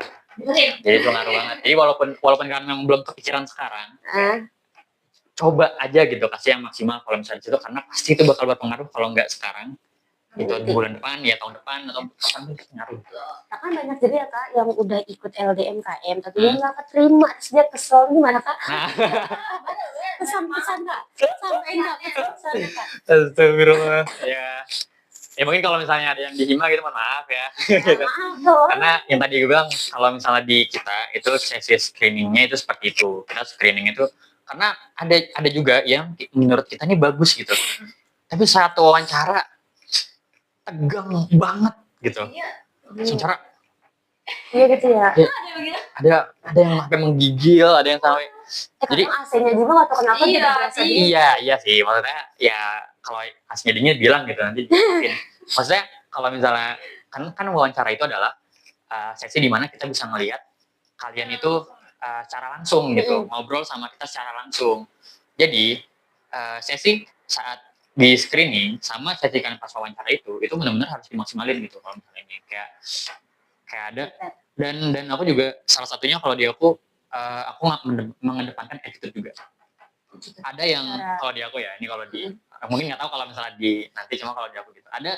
Jadi itu ngaruh banget. Jadi walaupun kalian memang belum kepikiran sekarang, coba aja gitu, kasih yang maksimal kalau misalnya di situ, karena pasti itu bakal berpengaruh kalau nggak sekarang. Itu bulan depan ya, tahun depan atau kapan itu ngaruh. Kan banyak jadi ya kak yang udah ikut LDMKM tapi dia nggak keterima, terus dia kesel, gimana kak? Pesan-pesan kak, sampai nggak pesan kak? Astagfirullah. Ya mungkin kalau misalnya ada yang di HIMA gitu, mohon maaf ya. Karena yang tadi gue bilang, kalau misalnya di kita itu sesi screeningnya itu seperti itu. Kita screening itu karena ada juga yang menurut kita ini bagus gitu, tapi saat wawancara tegang banget gitu. Secara Iya gitu ya. Iya. Ada begitu. Ada yang sampai menggigil, ada yang sampai jadi Kadang AC-nya juga nggak tahu kenapa jadi Iya, berasa iya. dingin. iya sih maksudnya ya kalau aslinya dingin bilang gitu nanti dimasukin. Maksudnya kalau misalnya kan wawancara itu adalah sesi di mana kita bisa ngelihat kalian itu secara langsung gitu, ngobrol sama kita secara langsung. Jadi sesi saat di screening sama sesi kalian pas wawancara itu benar-benar harus dimaksimalin gitu kalau misalnya ini kayak ada dan aku juga salah satunya kalau di aku nggak mengedepankan attitude juga. Ada yang kalau di aku ya ini kalau di mungkin nggak tahu kalau misalnya di nanti cuma kalau di aku gitu ada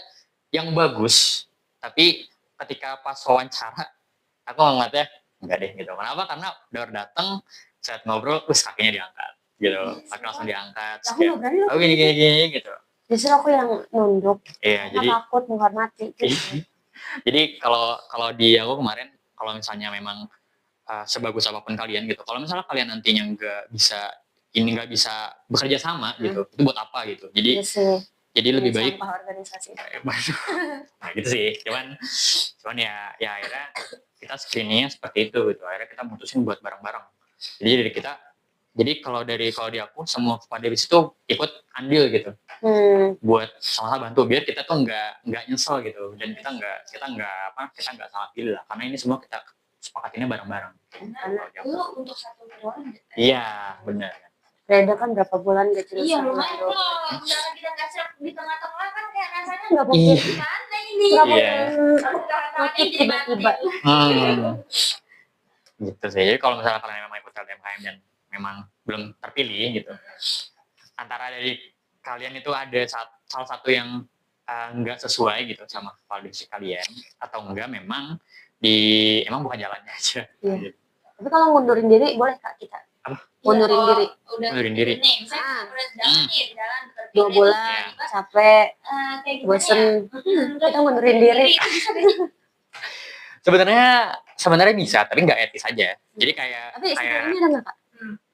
yang bagus tapi ketika pas wawancara aku ngeliatnya enggak deh gitu. Kenapa? Karena udah datang saat ngobrol terus kakinya diangkat gitu, kaki langsung diangkat. Aku nggak berani loh. Oh gini gitu. Justru aku yang nunduk. Iya Karena jadi takut menghormati. Gitu. jadi kalau di aku kemarin kalau misalnya memang sebagus apapun kalian gitu, kalau misalnya kalian nantinya nggak bisa bekerja sama gitu, itu buat apa gitu. Jadi Iya sih. jadi lebih baik Sampah organisasi. nah gitu sih cuman ya akhirnya kita screeningnya seperti itu gitu, akhirnya kita mutusin buat bareng-bareng. Jadi kalau di aku semua kepala divisi itu ikut andil gitu buat sama-sama bantu biar kita tuh nggak nyesel gitu dan kita nggak salah pilih lah karena ini semua kita sepakatinnya bareng-bareng. Karena lu untuk satu orang. Iya benar. Beda kan berapa bulan gak jelas. Iya lumayan kalau misalnya kita nggak serap di tengah-tengah kan kayak rasanya Nggak Iya. mungkin. gimana ini. Iya. Mati jadi mati. Gitu sih. Jadi kalau misalnya kalian memang ikut LTMKM dan memang belum terpilih gitu, antara dari kalian itu ada salah satu yang nggak sesuai gitu sama kepala divisi kalian atau enggak memang emang bukan jalannya aja. Iya. Gitu. Tapi kalau ngundurin diri boleh Kak kita? Apa? Ngundurin Iya, diri. Udah Mundurin diri. Nih, misalnya udah jalan nih, jalan terpilih. 2 bulan Iya. capek, Kayak gimana bosen. ya? Kita ngundurin diri. Sebenarnya bisa, tapi nggak etis aja. Jadi kayak Tapi sekarang ini ada nggak Kak?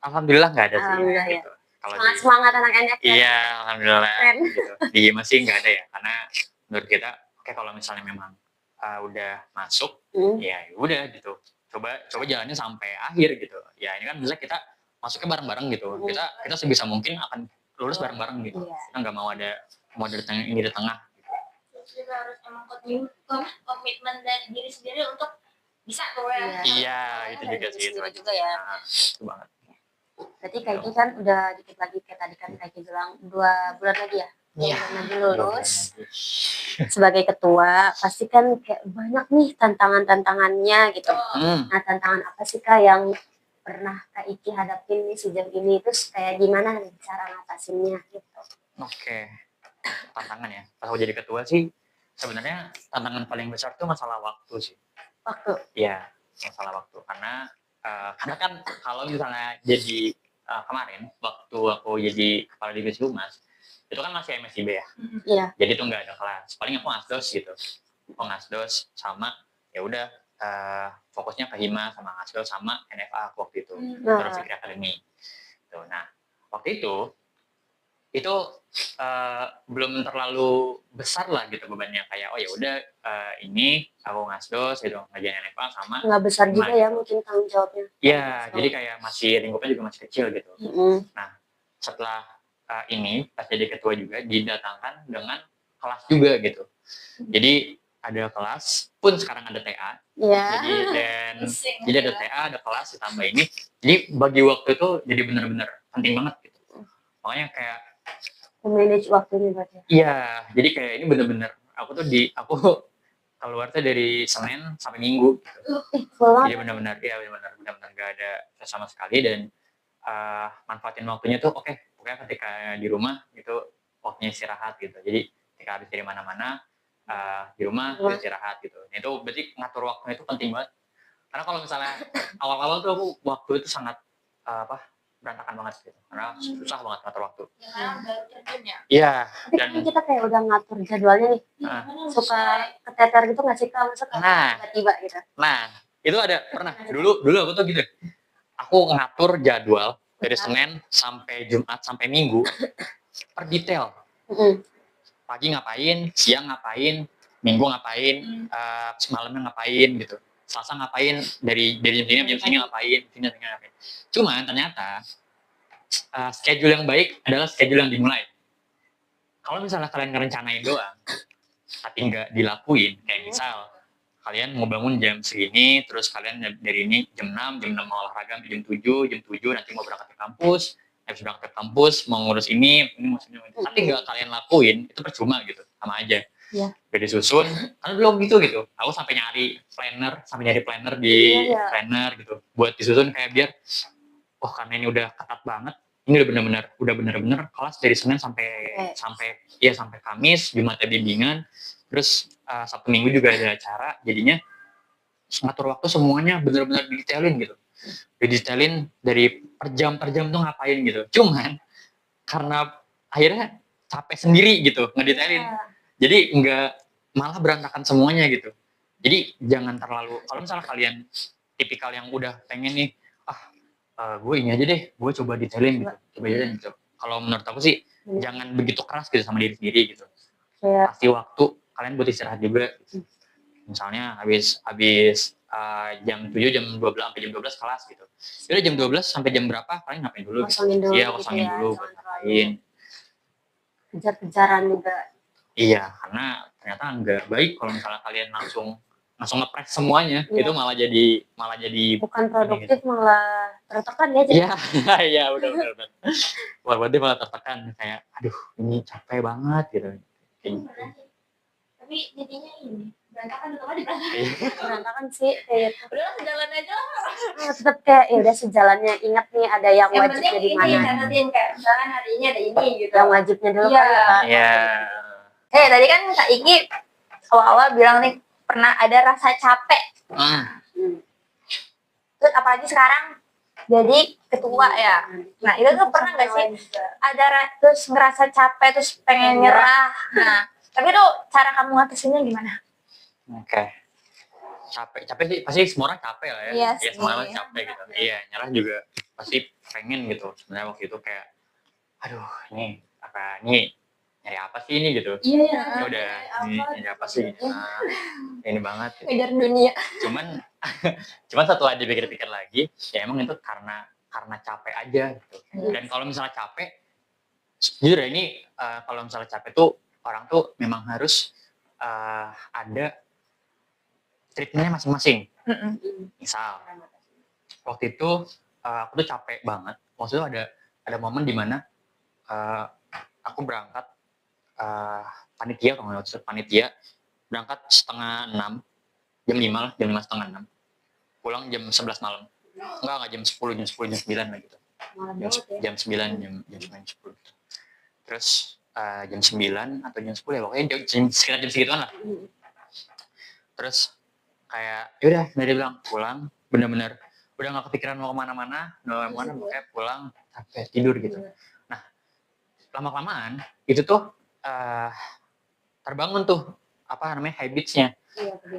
alhamdulillah nggak ada sih. Alhamdulillah, ya. Gitu. Kalau Semangat anak-anak. iya, alhamdulillah. Keren. Gitu. Di masih nggak ada ya, karena menurut kita, kalau misalnya memang udah masuk, ya udah gitu. Coba jalannya sampai akhir gitu. Ya ini kan bisa kita masuknya bareng-bareng gitu. Kita sebisa mungkin akan lulus bareng-bareng gitu. Iya. Kita nggak mau ada di tengah ini di tengah. Terus juga harus emang komitmen dari diri sendiri untuk bisa tuh ya. Iya, itu Dari juga diri sih itu. sendiri juga ya. Nah, itu banget. Berarti Kaiki kan udah dikit lagi kayak tadi kan Kaiki bilang 2 bulan lagi ya. Iya. 2 bulan lagi lulus. Sebagai ketua pasti kan kayak banyak nih tantangannya gitu. Nah tantangan apa sih Kak yang pernah Kak Iki hadapin nih sejauh ini, terus kayak gimana nih cara ngatasinnya gitu? Oke. Tantangan ya. Pas aku jadi ketua sih sebenarnya tantangan paling besar tuh masalah waktu sih. Waktu. Iya, masalah waktu karena kan kalau misalnya jadi kemarin waktu aku jadi kepala divisi humas itu kan masih MSIB ya. Iya. Jadi tuh nggak ada kelas. Paling aku ngasdos gitu. Aku ngasdos sama ya udah fokusnya ke hima sama ngasdos sama NFA waktu itu. Terus Fikri Academy. Tuh, nah, waktu itu belum terlalu besar lah gitu bebannya kayak oh ya udah ini aku ngasdos gitu ngajarin NFA sama nggak besar juga ya mungkin tanggung jawabnya. Iya, jadi kayak masih lingkupnya juga masih kecil gitu. Nah, setelah ini pas jadi ketua juga didatangkan dengan kelas juga gitu. Jadi ada kelas pun sekarang ada TA. Iya. Jadi ada TA, ada kelas ditambah ini. Jadi bagi waktu itu jadi benar-benar penting banget gitu. Makanya kayak manage waktunya berarti. iya, jadi kayak ini benar-benar aku keluar tuh dari Senin sampai Minggu gitu. Jadi benar-benar gak ada sama sekali dan manfaatin waktunya tuh pokoknya ketika di rumah itu waktunya istirahat gitu. Jadi ketika habis dari mana-mana di rumah istirahat gitu. Nah, itu berarti ngatur waktunya itu penting banget. Karena kalau misalnya awal-awal tuh aku waktu itu sangat berantakan banget gitu. Karena susah banget ngatur waktu. Ya, baru terjun ya. Iya. Tapi kan kita kayak udah ngatur jadwalnya nih. Suka keteter gitu nggak sih Kak? Maksudnya tiba-tiba gitu. Nah, itu ada pernah. Dulu aku tuh gitu. Aku ngatur jadwal dari Senin sampai Jumat sampai Minggu per detail. Pagi ngapain, siang ngapain, Minggu ngapain, malamnya ngapain gitu. Selasa ngapain, dari jam sini jam sini ngapain, sini ngapain. Cuman ternyata schedule yang baik adalah schedule yang dimulai. Kalau misalnya kalian ngerencanain doang, tapi nggak dilakuin, kayak misal kalian mau bangun jam segini, terus kalian dari ini jam 6 mau olahraga jam 7 nanti mau berangkat ke kampus, habis berangkat ke kampus mau ngurus ini maksudnya, tapi nggak kalian lakuin, itu percuma gitu, sama aja. Iya. Udah disusun, kan belum gitu. Aku sampai nyari planner di planner gitu, buat disusun kayak biar, karena ini udah ketat banget, ini udah bener-bener kelas dari Senin sampai Kamis, Jumatnya bimbingan, terus Sabtu Minggu juga ada acara, jadinya ngatur waktu semuanya bener-bener didetailin gitu, didetailin dari per jam tuh ngapain gitu. Cuman karena akhirnya capek sendiri gitu ngedetailin, jadi malah berantakan semuanya gitu. Jadi jangan terlalu, kalau misalnya kalian tipikal yang udah pengen nih, gue ini aja deh, gue coba detailin gitu. Kalau menurut aku sih jangan begitu keras gitu sama diri sendiri gitu. Kasih waktu kalian buat istirahat juga. Misalnya habis jam 7 jam 12 sampai jam 12 kelas gitu. Jadi jam 12 sampai jam berapa kalian ngapain dulu? Kosongin dulu. Iya, kosongin dulu buat ngapain. Kejar-kejaran juga. Iya, karena ternyata nggak baik kalau misalnya kalian langsung ngepres semuanya, itu malah jadi bukan produktif gitu. Malah tertekan ya. Iya, udah. Wah, berarti malah tertekan kayak, aduh, ini capek banget gitu. Tapi jadinya ini berantakan berantakan sih kayak udah sejalan aja tetap kayak ya udah sejalannya, ingat nih ada yang wajibnya di mana. Catatin kayak misalkan hari ini ada ini gitu. Yang wajibnya dulu kan ya Kak. Iya. Tadi kan Kak Iki awal-awal bilang nih pernah ada rasa capek. Terus apalagi sekarang jadi ketua ya. Nah itu tuh pernah nggak sih ada terus ngerasa capek terus pengen nyerah. Nah tapi tuh cara kamu ngatasinnya gimana? Oke. Capek sih pasti semua orang capek lah ya. Iya, semua orang capek gitu. Iya, nyerah juga pasti pengen gitu. Sebenarnya waktu itu kayak, aduh, ini nyari apa sih ini gitu. Iya. Ya udah, nyari apa sih? Ini banget. Gitu. Ngejar dunia. Cuman setelah dipikir-pikir lagi, ya emang itu karena capek aja gitu. Dan kalau misalnya capek, jujur ya ini kalau misalnya capek tuh orang tuh memang harus ada treatmentnya masing-masing. Misal, waktu itu aku tuh capek banget. Waktu itu ada momen dimana aku berangkat panitia, kalau nggak salah panitia berangkat 5:30, jam 5 setengah 6, pulang jam 11 malam. Enggak jam 10, jam 9 lah gitu. Jam 9, jam 9, 10 gitu. Terus jam 9 atau jam 10 ya, pokoknya sekitar jam segituan lah. Terus kayak yaudah dari bilang pulang, bener-bener udah nggak kepikiran mau kemana-mana, pokoknya pulang capek tidur gitu. Nah lama-kelamaan itu tuh terbangun tuh habitsnya.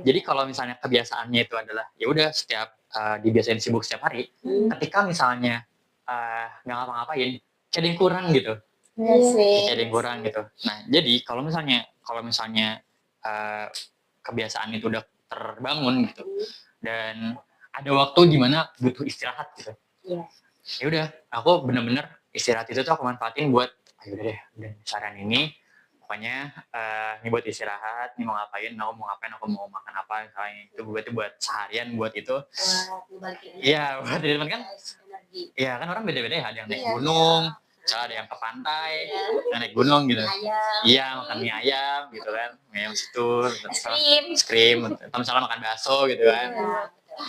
Jadi kalau misalnya kebiasaannya itu adalah ya udah setiap dibiasain sibuk setiap hari, ketika misalnya nggak ngapa-ngapain, kayak ada yang kurang gitu. Kayak ada yang kurang gitu. Nah jadi kalau misalnya kebiasaan itu udah terbangun gitu, dan ada waktu di mana butuh istirahat gitu. Ya udah, aku bener-bener istirahat itu tuh aku manfaatin buat, ayo udah saran ini, pokoknya ini buat istirahat, ini mau ngapain, aku mau makan apa, misalnya itu buat seharian buat itu. Iya, buat teman kan? Iya kan orang beda-beda ya, ada yang naik gunung, ada yang ke pantai, naik gunung gitu. Iya, makan mie ayam gitu kan, mie ayam situ, es krim, atau misalnya makan bakso gitu kan.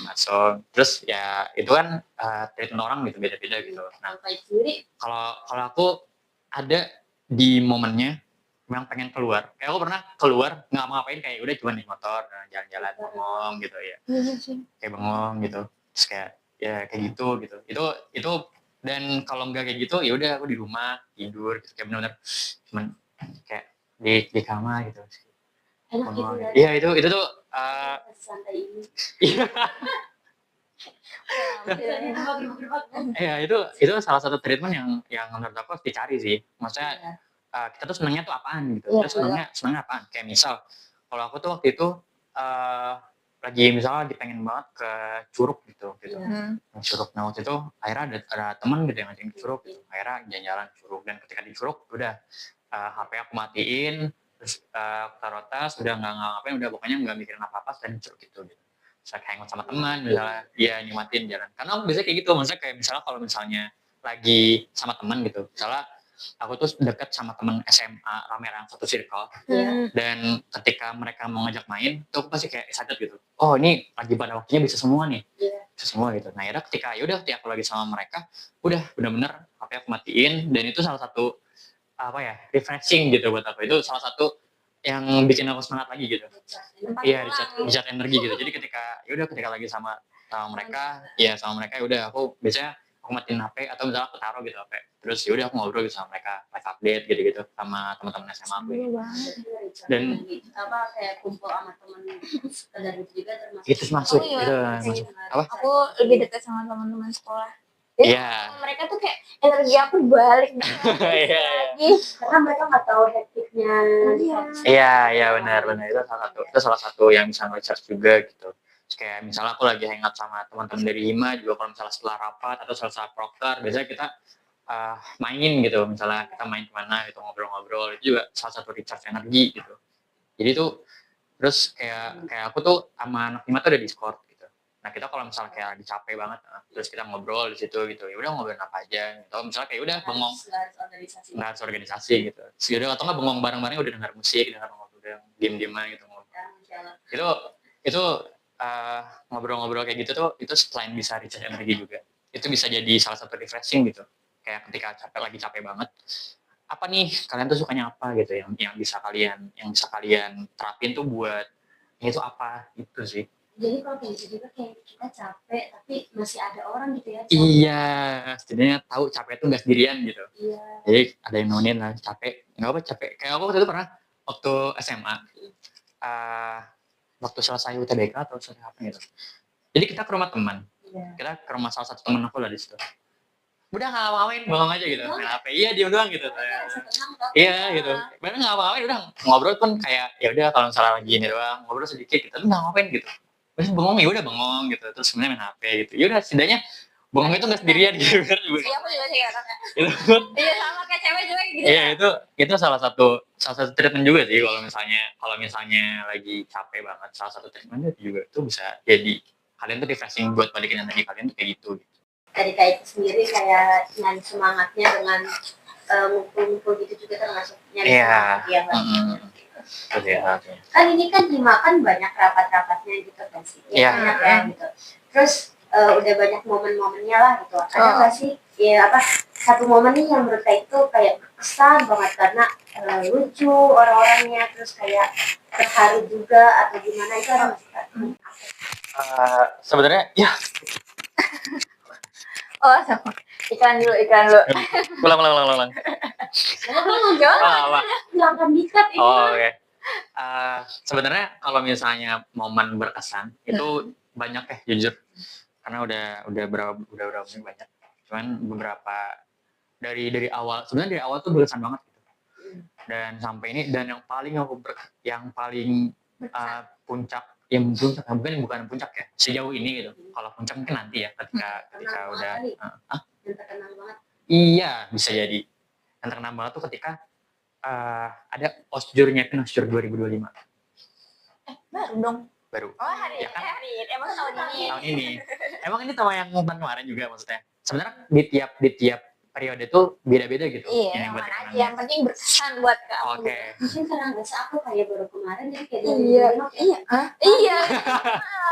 Bakso. Terus ya itu kan treatment orang gitu, beda-beda gitu. Nah, kalau aku ada di momennya memang pengen keluar. Kayak aku pernah keluar nggak ngapain, kayak udah cuma naik motor, jalan-jalan, bengong gitu ya. Kayak bengong gitu. Terus kayak ya kayak gitu. Itu dan kalau nggak kayak gitu ya udah aku di rumah tidur gitu, kayak benar-benar cuman kayak di kamar gitu. Enak gitu ya. Iya itu tuh iya itu salah satu treatment yang menurut aku harus dicari sih. Maksudnya kita tuh senangnya tuh apaan gitu. Kita senangnya apaan? Kayak misal kalau aku tuh waktu itu misalnya lagi pengen banget ke Curug gitu. Curug. Nah waktu itu akhirnya ada teman gitu yang ngajakin ke Curug gitu. Akhirnya jalan-jalan ke Curug, dan ketika di Curug udah HP aku matiin, terus aku taruh tas, udah nggak ngapain, udah pokoknya nggak mikirin apa-apa dan Curug gitu. Saya hangout sama teman misalnya, dia nikmatin jalan. Karena aku biasanya kayak gitu, maksudnya kayak misalnya kalau misalnya lagi sama teman gitu, misalnya aku tuh deket sama teman SMA rame-rame satu circle, dan ketika mereka mau ngajak main tuh aku pasti kayak excited gitu, oh ini lagi pada waktunya bisa semua nih, bisa semua gitu. Nah akhirnya ketika ketika aku lagi sama mereka, udah bener-bener HP aku matiin, dan itu salah satu refreshing gitu buat aku. Itu salah satu yang bikin aku semangat lagi gitu. Iya, recharge energi gitu. Jadi ketika lagi sama mereka, ya sama mereka udah aku biasanya aku matiin HP, atau misalnya aku taruh gitu HP. Terus udah aku ngobrol gitu sama mereka, live update gitu-gitu sama teman-teman SMA aku. Dan kayak kumpul sama temen sekedar itu juga termasuk. itu masuk. Oh, iya. Itu masuk. Apa? Aku lebih dekat sama teman-teman sekolah. Iya. Mereka tuh kayak energi aku balik Iya. lagi. Karena mereka nggak tahu hektiknya. Iya benar. Itu salah satu yang bisa nge-recharge juga gitu. Terus kayak misalnya aku lagi hangout sama teman-teman dari Hima juga, kalau misalnya setelah rapat atau setelah prokter, biasanya kita main gitu, misalnya kita main kemana gitu, ngobrol-ngobrol, itu juga salah satu recharge energi gitu. Jadi tuh terus kayak aku tuh sama anak Hima tuh ada Discord gitu. Nah kita kalau misalnya kayak lagi capek banget, terus kita ngobrol di situ gitu, ya udah ngobrolin apa aja gitu. Misalnya kayak udah bengong, nggak harus organisasi gitu. Yaudah, atau nggak bengong bareng-bareng udah dengar musik, dengar ngobrol, diem-dieman gitu ngobrol. Itu ngobrol-ngobrol kayak gitu tuh, itu selain bisa recharge energi juga, itu bisa jadi salah satu refreshing gitu. Kayak ketika lagi capek banget, apa nih kalian tuh sukanya apa gitu, yang bisa kalian terapin tuh buat itu apa gitu sih. Jadi kalau kayak gitu juga kayak kita capek tapi masih ada orang gitu ya. Iya, setidaknya tahu capek tuh nggak sendirian gitu. Iya. Jadi ada yang nemenin lah, capek nggak apa capek. Kayak aku waktu itu pernah waktu SMA, waktu selesai UTBK atau selesai apa gitu. Jadi kita ke rumah teman, kita ke rumah salah satu teman aku lah di situ. Udah nggak ngapain, bengong aja gitu, main HP. Iya, diem doang gitu. Iya gitu. Bener nggak ngapain, udah ngobrol pun kayak ya udah kalau misalnya lagi ini doang, ngobrol sedikit gitu, nggak ngapain gitu. Terus bengong ya udah bengong gitu, terus sebenarnya main HP gitu. Ya udah setidaknya bengong itu nggak sendirian gitu kan. Iya, aku juga sih anaknya. Itu Iya, sama kayak cewek juga gitu. iya, itu salah satu treatment juga sih, kalau misalnya lagi capek banget, salah satu treatmentnya juga itu bisa jadi kalian tuh refreshing buat balikin energi kalian tuh kayak gitu. Dari kayak itu sendiri kayak nyari semangatnya dengan ngumpul-ngumpul gitu juga termasuk nyari semangat ya kan. Kan ini kan dimakan banyak rapat-rapatnya gitu kan sih. Iya. Banyak ya gitu. Terus udah banyak momen-momennya lah gitu. Ada nggak sih ya satu momen nih yang menurut saya itu kayak berkesan banget karena lucu orang-orangnya, terus kayak terharu juga atau gimana, itu ada nggak sih Kak? Sebenarnya ya Oh, sama. Iklan dulu. ulang. Jangan akan dikat ini. Oke. Sebenarnya kalau misalnya momen berkesan itu banyak ya jujur, karena udah berapa banyak banyak. Cuman beberapa dari awal, sebenarnya dari awal tuh berkesan banget gitu. Dan sampai ini, dan yang paling puncak, bukan puncak ya sejauh ini gitu. Kalau puncak mungkin nanti ya ketika udah yang terkenal banget. Iya, bisa jadi. Yang terkenal banget tuh ketika ada Osjurnya kan, Osjur 2025. Baru dong. Baru. Oh, hari Ya kan? emang tahun ini. Tahun ini. Emang ini sama yang kemarin juga maksudnya. Sebenarnya di tiap periode tuh beda-beda gitu. Iya, Ini buat aja. Yang penting berkesan buat kamu. Oke. Mungkin karena nggak aku kayak baru kemarin jadi kayak Iya. Iya.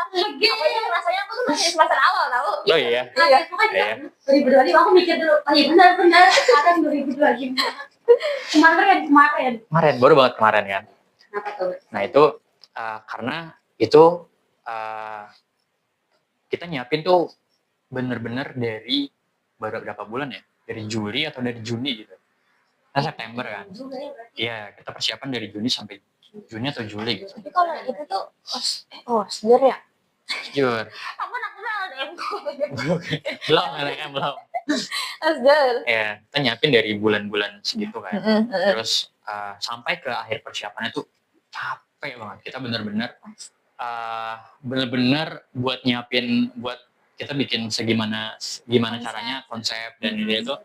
Aku aja rasanya aku tuh masih semester awal tau. Oh iya. Iya. Makanya 2025 aku mikir dulu, oh iya benar sekarang 2025. Kemarin. Baru banget kemarin kan. Kenapa tuh? Nah itu karena itu kita nyiapin tuh bener-bener dari baru berapa bulan ya? Dari Juli atau dari Juni gitu. Nah September kan. Iya, kita persiapan dari Juni sampai Juni atau Juli gitu. Tapi kalau itu tuh Osjur ya? Jujur. Aku nak kenal deh. belum. Osjur. Ya, kita nyiapin dari bulan-bulan segitu kan. Terus sampai ke akhir persiapannya tuh capek banget. Kita bener-bener bener-bener buat nyiapin buat kita bikin gimana caranya konsep dan ide itu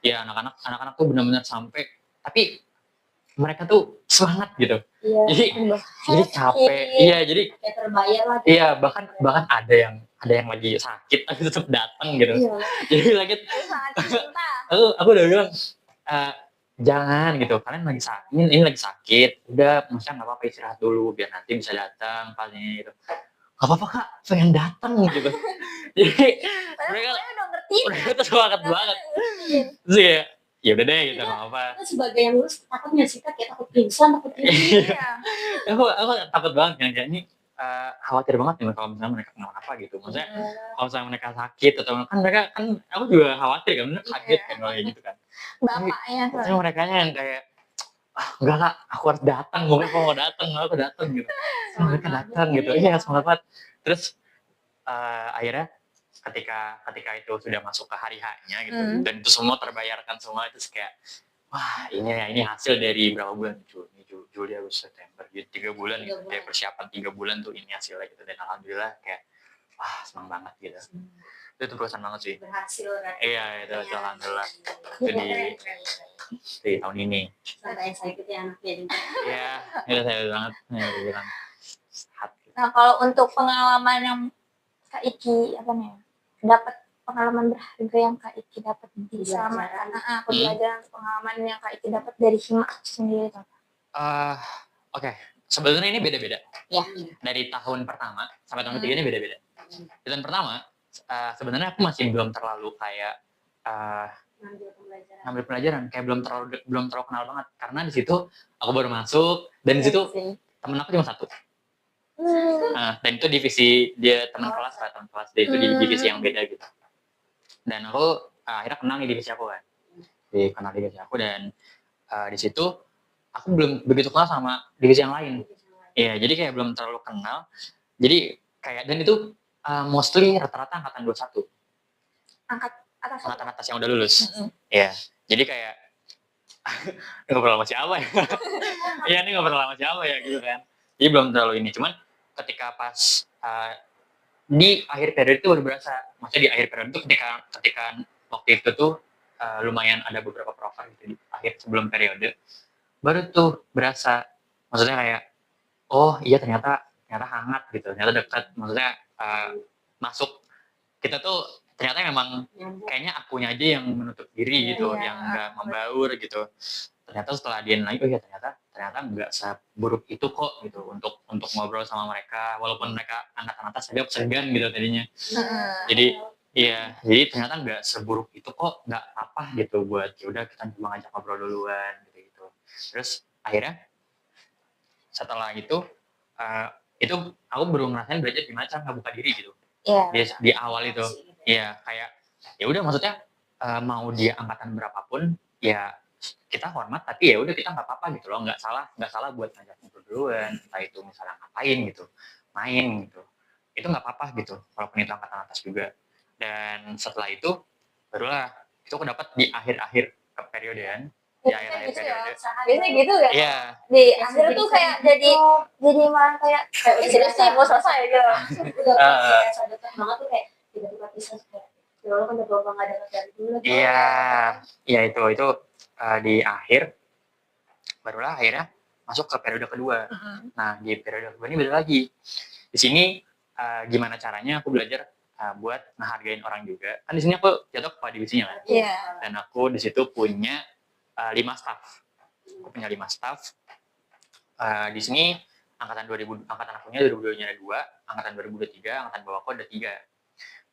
ya anak-anak tuh benar-benar sampai tapi mereka tuh semangat gitu. Iya. Jadi capek. Iya, jadi Kayak terbayar lah. iya bahkan ada yang lagi sakit tapi tetap datang gitu. Iya. Jadi lagi Sangat cinta. aku udah bilang jangan gitu, kalian lagi sakit, ini lagi sakit, udah maksudnya nggak apa-apa istirahat dulu biar nanti bisa datang palingnya gitu. Gak apa-apa kak, pengen datang gitu. Jadi mereka tuh semangat banget. Terus ya udah deh gitu nggak apa-apa. Kita sebagai yang lulus takutnya sih kak, kayak takut pingsan, takut ini. aku takut banget kan kayak ini khawatir banget nih kalau misalnya mereka kenapa gitu. Maksudnya kalau misalnya mereka sakit atau kan mereka kan aku juga khawatir kan, bener kaget kan kalau kayak gitu kan. Bapaknya. Tapi mereka yang kayak enggak kak, aku harus datang, mungkin aku mau datang, aku datang gitu. Mereka datang gitu, iya semangat banget. Terus akhirnya ketika itu sudah masuk ke hari H-nya gitu, dan itu semua terbayarkan semua, itu kayak wah ini hasil dari berapa bulan Juli Agustus September gitu 3 bulan gitu, kayak persiapan 3 bulan tuh ini hasilnya gitu, dan alhamdulillah kayak wah senang banget gitu. Itu berkesan banget sih. Berhasil kan. Iya itu alhamdulillah itu di tahun ini. Sampai sakit ya anaknya juga. Iya itu saya banget ya bilang sehat. Nah kalau untuk pengalaman yang Kak Iki apa nih dapat pengalaman berharga yang Kak Iki dapat di selama pembelajaran pengalaman yang Kak Iki dapat dari Hima sendiri tuh. Oke. Sebenarnya ini beda-beda. Ya. Dari tahun pertama sampai tahun ketiga ini beda-beda. Di tahun pertama sebenarnya aku masih belum terlalu kayak ngambil pelajaran, kayak belum terlalu kenal banget karena di situ aku baru masuk dan di situ temen aku cuma satu. Dan itu divisi dia teman kelas dia itu di divisi yang beda gitu. Dan aku akhirnya kenal nih divisi aku kan. Kenal divisi aku dan di situ aku belum begitu kenal sama divisi yang lain. Iya, jadi kayak belum terlalu kenal. Jadi kayak dan itu mostly rata-rata angkatan 21. Angkatan atas yang udah lulus. Iya. Jadi kayak nggak pernah sama siapa ya. Iya, ini nggak pernah sama siapa ya gitu kan. Jadi belum terlalu ini. Cuman ketika pas di akhir periode itu baru berasa. Maksudnya di akhir periode itu ketika waktu itu tuh lumayan ada beberapa proker gitu di akhir sebelum periode. Baru tuh berasa. Maksudnya kayak oh iya ternyata hangat gitu. Ternyata dekat. Maksudnya masuk kita tuh ternyata memang kayaknya akunya aja yang menutup diri gitu, yang nggak membaur gitu. Ternyata setelah dia lagi, oh ya ternyata nggak seburuk itu kok gitu untuk ngobrol sama mereka, walaupun mereka angkatan atas tapi aku segan gitu tadinya. Jadi ternyata nggak seburuk itu kok, nggak apa gitu buat ya udah kita coba ngajak ngobrol duluan gitu. Terus akhirnya setelah itu aku baru ngerasain belajar gimana cara ngebuka diri gitu. Di awal itu. Iya, kayak ya udah maksudnya mau dia angkatan berapapun ya kita hormat tapi ya udah kita nggak apa-apa gitu loh, nggak salah buat ngajak ngobrol duluan, entah itu misalnya ngapain gitu, main gitu, itu nggak apa-apa gitu walaupun itu angkatan atas juga. Dan setelah itu barulah itu aku dapat di akhir periodean, di akhir periode. Biasanya gitu kan? Iya. Di akhir tuh kayak jadi malah kayak serius sih mau selesai gitu. Udah kayak dekat banget tuh kayak tiba-tiba pisah kayak ya kan udah lama nggak dekat dari dulu. Iya itu di akhir barulah akhirnya masuk ke periode kedua. Nah di periode kedua ini beda lagi. Di sini gimana caranya aku belajar buat ngehargain orang juga. Kan di sini aku jatuh kepada divisinya kan. Dan aku di situ punya 5 staff. Aku punya 5 staff. Di sini angkatan akunya 2002-nya ada 2, angkatan 2023, angkatan bawahku ada 3.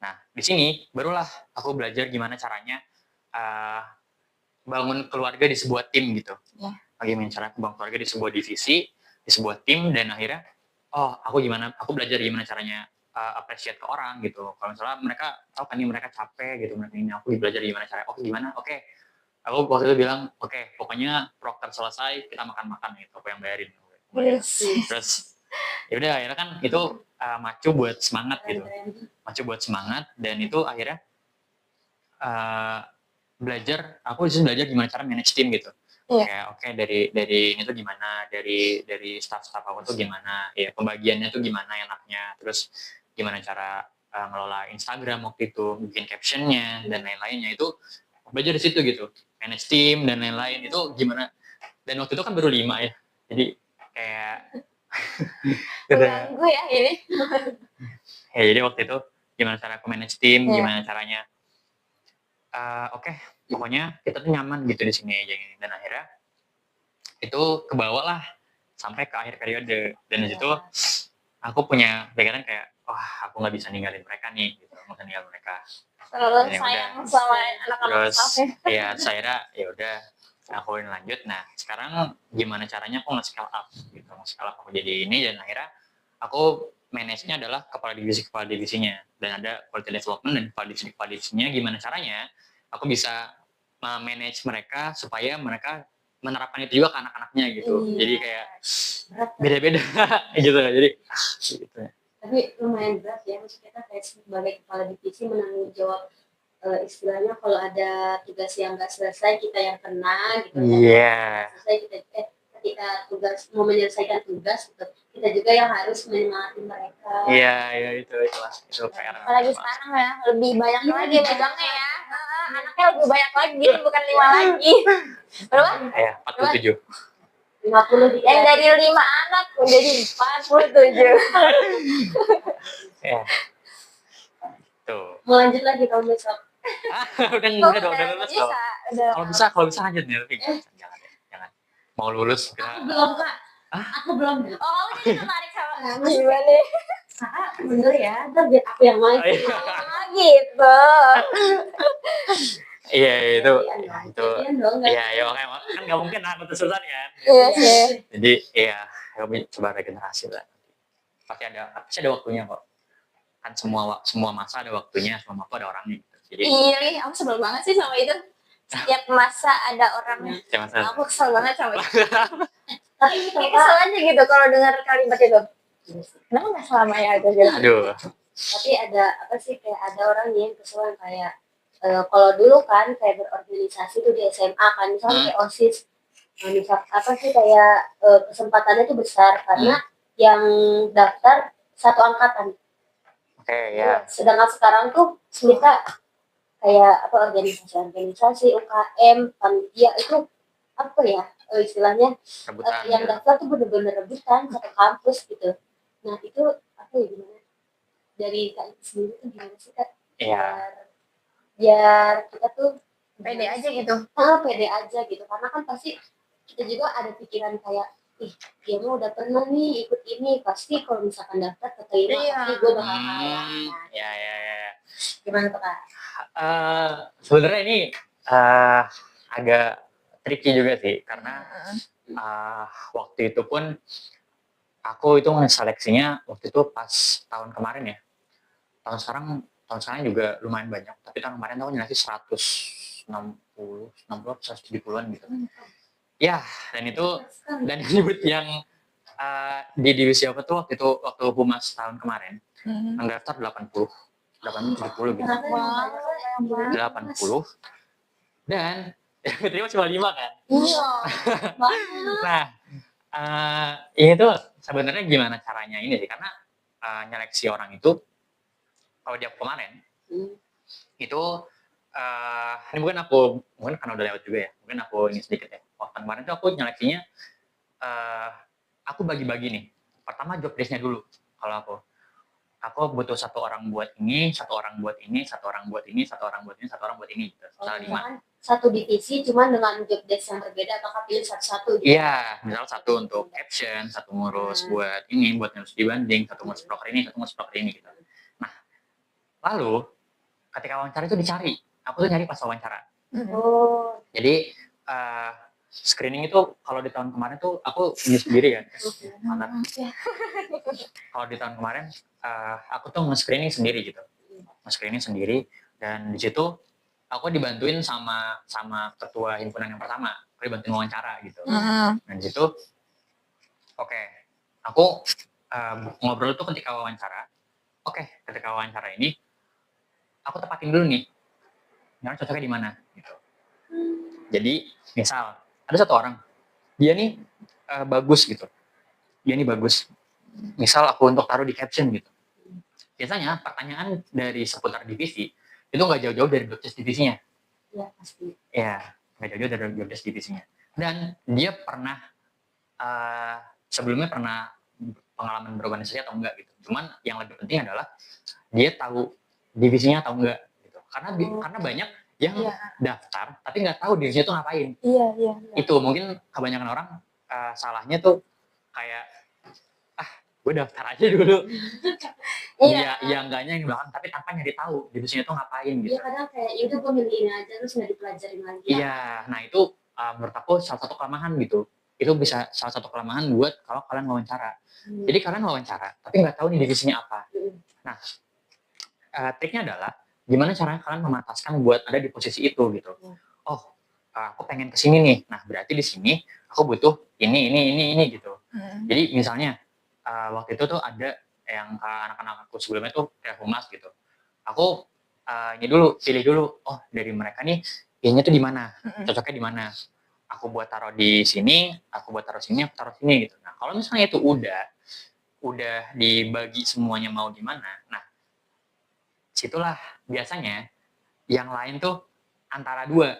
Nah, di sini barulah aku belajar gimana caranya bangun keluarga di sebuah tim gitu. Bagaimana cara bangun keluarga di sebuah divisi, di sebuah tim, dan akhirnya aku belajar gimana caranya appreciate ke orang gitu. Kalau misalnya mereka tahu kan mereka capek gitu, mereka ini aku belajar gimana caranya. Aku waktu itu bilang, pokoknya prokter selesai kita makan-makan gitu, aku yang bayarin. Terus ya udah akhirnya kan itu macu buat semangat gitu, dan itu akhirnya aku disitu belajar gimana cara manage tim gitu. Iya. Kayak oke dari ini tuh gimana, dari staff aku tuh gimana, ya pembagiannya tuh gimana enaknya, terus gimana cara ngelola Instagram waktu itu, bikin captionnya dan lain-lainnya, itu belajar di situ gitu, manage tim dan lain-lain itu gimana. Dan waktu itu kan baru 5 ya, jadi kayak Mengganggu ya ini. ya jadi waktu itu gimana cara aku manage tim, Iya. gimana caranya oke, pokoknya kita tuh nyaman gitu di sini aja gini. Dan akhirnya itu kebawa lah sampai ke akhir periode, dan di situ aku punya pikiran kayak wah aku nggak bisa ninggalin mereka nih gitu, nggak bisa ninggalin mereka. Terlalu Ya sayang udah. sama anak-anak Terus staffnya. ya saya ya udah aku lanjut. Nah sekarang gimana caranya aku nge-scale up gitu, nge-scale up aku jadi ini, dan akhirnya aku manage-nya adalah kepala divisinya, dan ada quality development dan kepala divisinya gimana caranya aku bisa manage mereka supaya mereka menerapkan itu juga ke anak-anaknya gitu. Iya. Jadi kayak Berat. beda-beda gitu. Jadi gitu. Tapi lumayan berat ya, maksudnya kita kayak sebagai kepala divisi menanggung jawab istilahnya kalau ada tugas yang nggak selesai kita yang kena gitu. Iya. Selesai kita ketika tugas mau menyelesaikan tugas gitu, kita juga yang harus menyemangati mereka. Iya, ya itu PR. Apalagi sekarang ya lebih banyak lagi megangnya ya. Anaknya lebih banyak lagi, bukan 5 lagi. Berapa? Iya, 47. 50 yang dari 5 anak menjadi 47. Ya. Tuh. Mau lanjut lagi tahun besok. Udah enggak dong, udah lulus bisa, dong. udah. Kalau bisa lanjut nih, tapi jangan. Mau lulus kita. Aku belum kak. Aku belum. Oh, jadi tertarik sama gimana? Kakak bener ya, ntar biar aku yang main. Oh, gitu. Iya itu. Jadian dong, nggak? Iya ya makanya kan nggak mungkin aku terusan kan. Iya sih. Jadi iya kami coba regenerasi lah. Pasti ada waktunya kok. Kan semua masa ada waktunya, semua waktu ada orangnya. Jadi Iya nih, aku sebel banget sih sama itu. Setiap masa ada orangnya. setiap masa. Aku kesel banget sama itu. Tapi Kayak kesel aja gitu kalau dengar kalimat itu. Kenapa nggak selamanya aja gitu? Aduh. Tapi ada apa sih, kayak ada orang yang kesel kayak kalau dulu kan kayak berorganisasi tuh di SMA kan, misalnya kayak OSIS, misal apa sih kayak kesempatannya tuh besar karena yang daftar satu angkatan. Oke ya. Sedangkan sekarang tuh kita kayak apa organisasi UKM panitia itu apa ya istilahnya Rebutan. yang daftar tuh bener-bener rebutan satu kampus gitu. Nah itu apa ya, gimana dari Kak Iti sendiri tuh gimana sih Kak? Iya. Biar kita tuh pede aja gitu. pede aja gitu, karena kan pasti kita juga ada pikiran kayak dia mah udah pernah nih ikut ini, pasti kalau misalkan daftar keterima Iya. pasti gue bakal kalah. Ya. Gimana tuh Kak? Sebenarnya ini agak tricky juga sih karena waktu itu pun aku itu seleksinya waktu itu pas tahun kemarin ya. Tahun sekarang juga lumayan banyak, tapi tahun kemarin aku nyeleksi 160 170-an gitu. Ya, dan itu dan yang di divisi apa tuh waktu humas tahun kemarin yang daftar 80 70 gitu. 80 dan yang keterima cuma 5 kan. Iya. Nah, ini tuh sebenarnya gimana caranya ini sih, karena nyeleksi orang itu kalau dia kemarin itu ini mungkin karena udah lewat juga ya, mungkin aku ini sedikit ya. Waktu kemarin tuh aku nyeleksinya aku bagi-bagi nih. Pertama job desk-nya dulu. Kalau aku butuh 1 orang buat ini, 1 orang buat ini, 1 orang buat ini, 1 orang buat ini, 1 orang buat ini gitu. Total 5. Satu divisi cuman dengan job desk yang berbeda, apakah pilih satu-satu gitu? Iya, misal 1 untuk caption, 1 ngurus buat ini, buat ngurus dibanding, 1 ngurus broker ini, 1 ngurus broker ini gitu. Nah, lalu ketika wawancara itu dicari, aku tuh nyari pas wawancara. Oh. Jadi screening itu kalau di tahun kemarin tuh aku ini sendiri kan. Kalau di tahun kemarin aku tuh nge-screening sendiri gitu. Nge-screening sendiri, dan di situ aku dibantuin sama ketua himpunan yang pertama. Aku dibantuin wawancara gitu. Dan di situ aku ngobrol tuh ketika wawancara. Ketika wawancara ini aku tepatin dulu nih. Nyara cocoknya di mana gitu. Jadi misal ada satu orang, dia nih bagus gitu, dia nih bagus, misal aku untuk taruh di caption gitu, biasanya pertanyaan dari seputar divisi itu nggak jauh-jauh dari job desk divisinya. Iya pasti. Ya, nggak jauh-jauh dari job desk divisinya. Dan dia pernah sebelumnya pernah pengalaman berorganisasi atau enggak gitu. Cuman yang lebih penting adalah dia tahu divisinya atau enggak gitu. Karena banyak yang daftar tapi nggak tahu divisinya itu ngapain. Iya. Itu mungkin kebanyakan orang salahnya tuh kayak gue daftar aja dulu. Iya. Ya enggaknya yang di belakang, tapi tanpa nyari tahu divisinya tuh ngapain gitu. Iya kadang kayak itu gue milih ini aja terus nggak dipelajarin lagi. Iya, nah itu menurut aku salah satu kelemahan gitu. Itu bisa salah satu kelemahan buat kalau kalian wawancara. Jadi kalian wawancara, tapi nggak tahu nih divisinya apa. Nah, triknya adalah gimana caranya kalian memataskan buat ada di posisi itu gitu. Oh, aku pengen kesini nih. Nah, berarti di sini aku butuh ini gitu. Jadi misalnya waktu itu tuh ada yang anak-anak aku sebelumnya tuh kayak humas gitu. Aku ini dulu pilih dulu. Oh, dari mereka nih kayaknya tuh di mana? Cocoknya di mana? Aku buat taruh di sini, aku buat taruh sini, aku taruh sini gitu. Nah, kalau misalnya itu udah dibagi semuanya mau di mana. Nah, situlah biasanya yang lain tuh antara dua.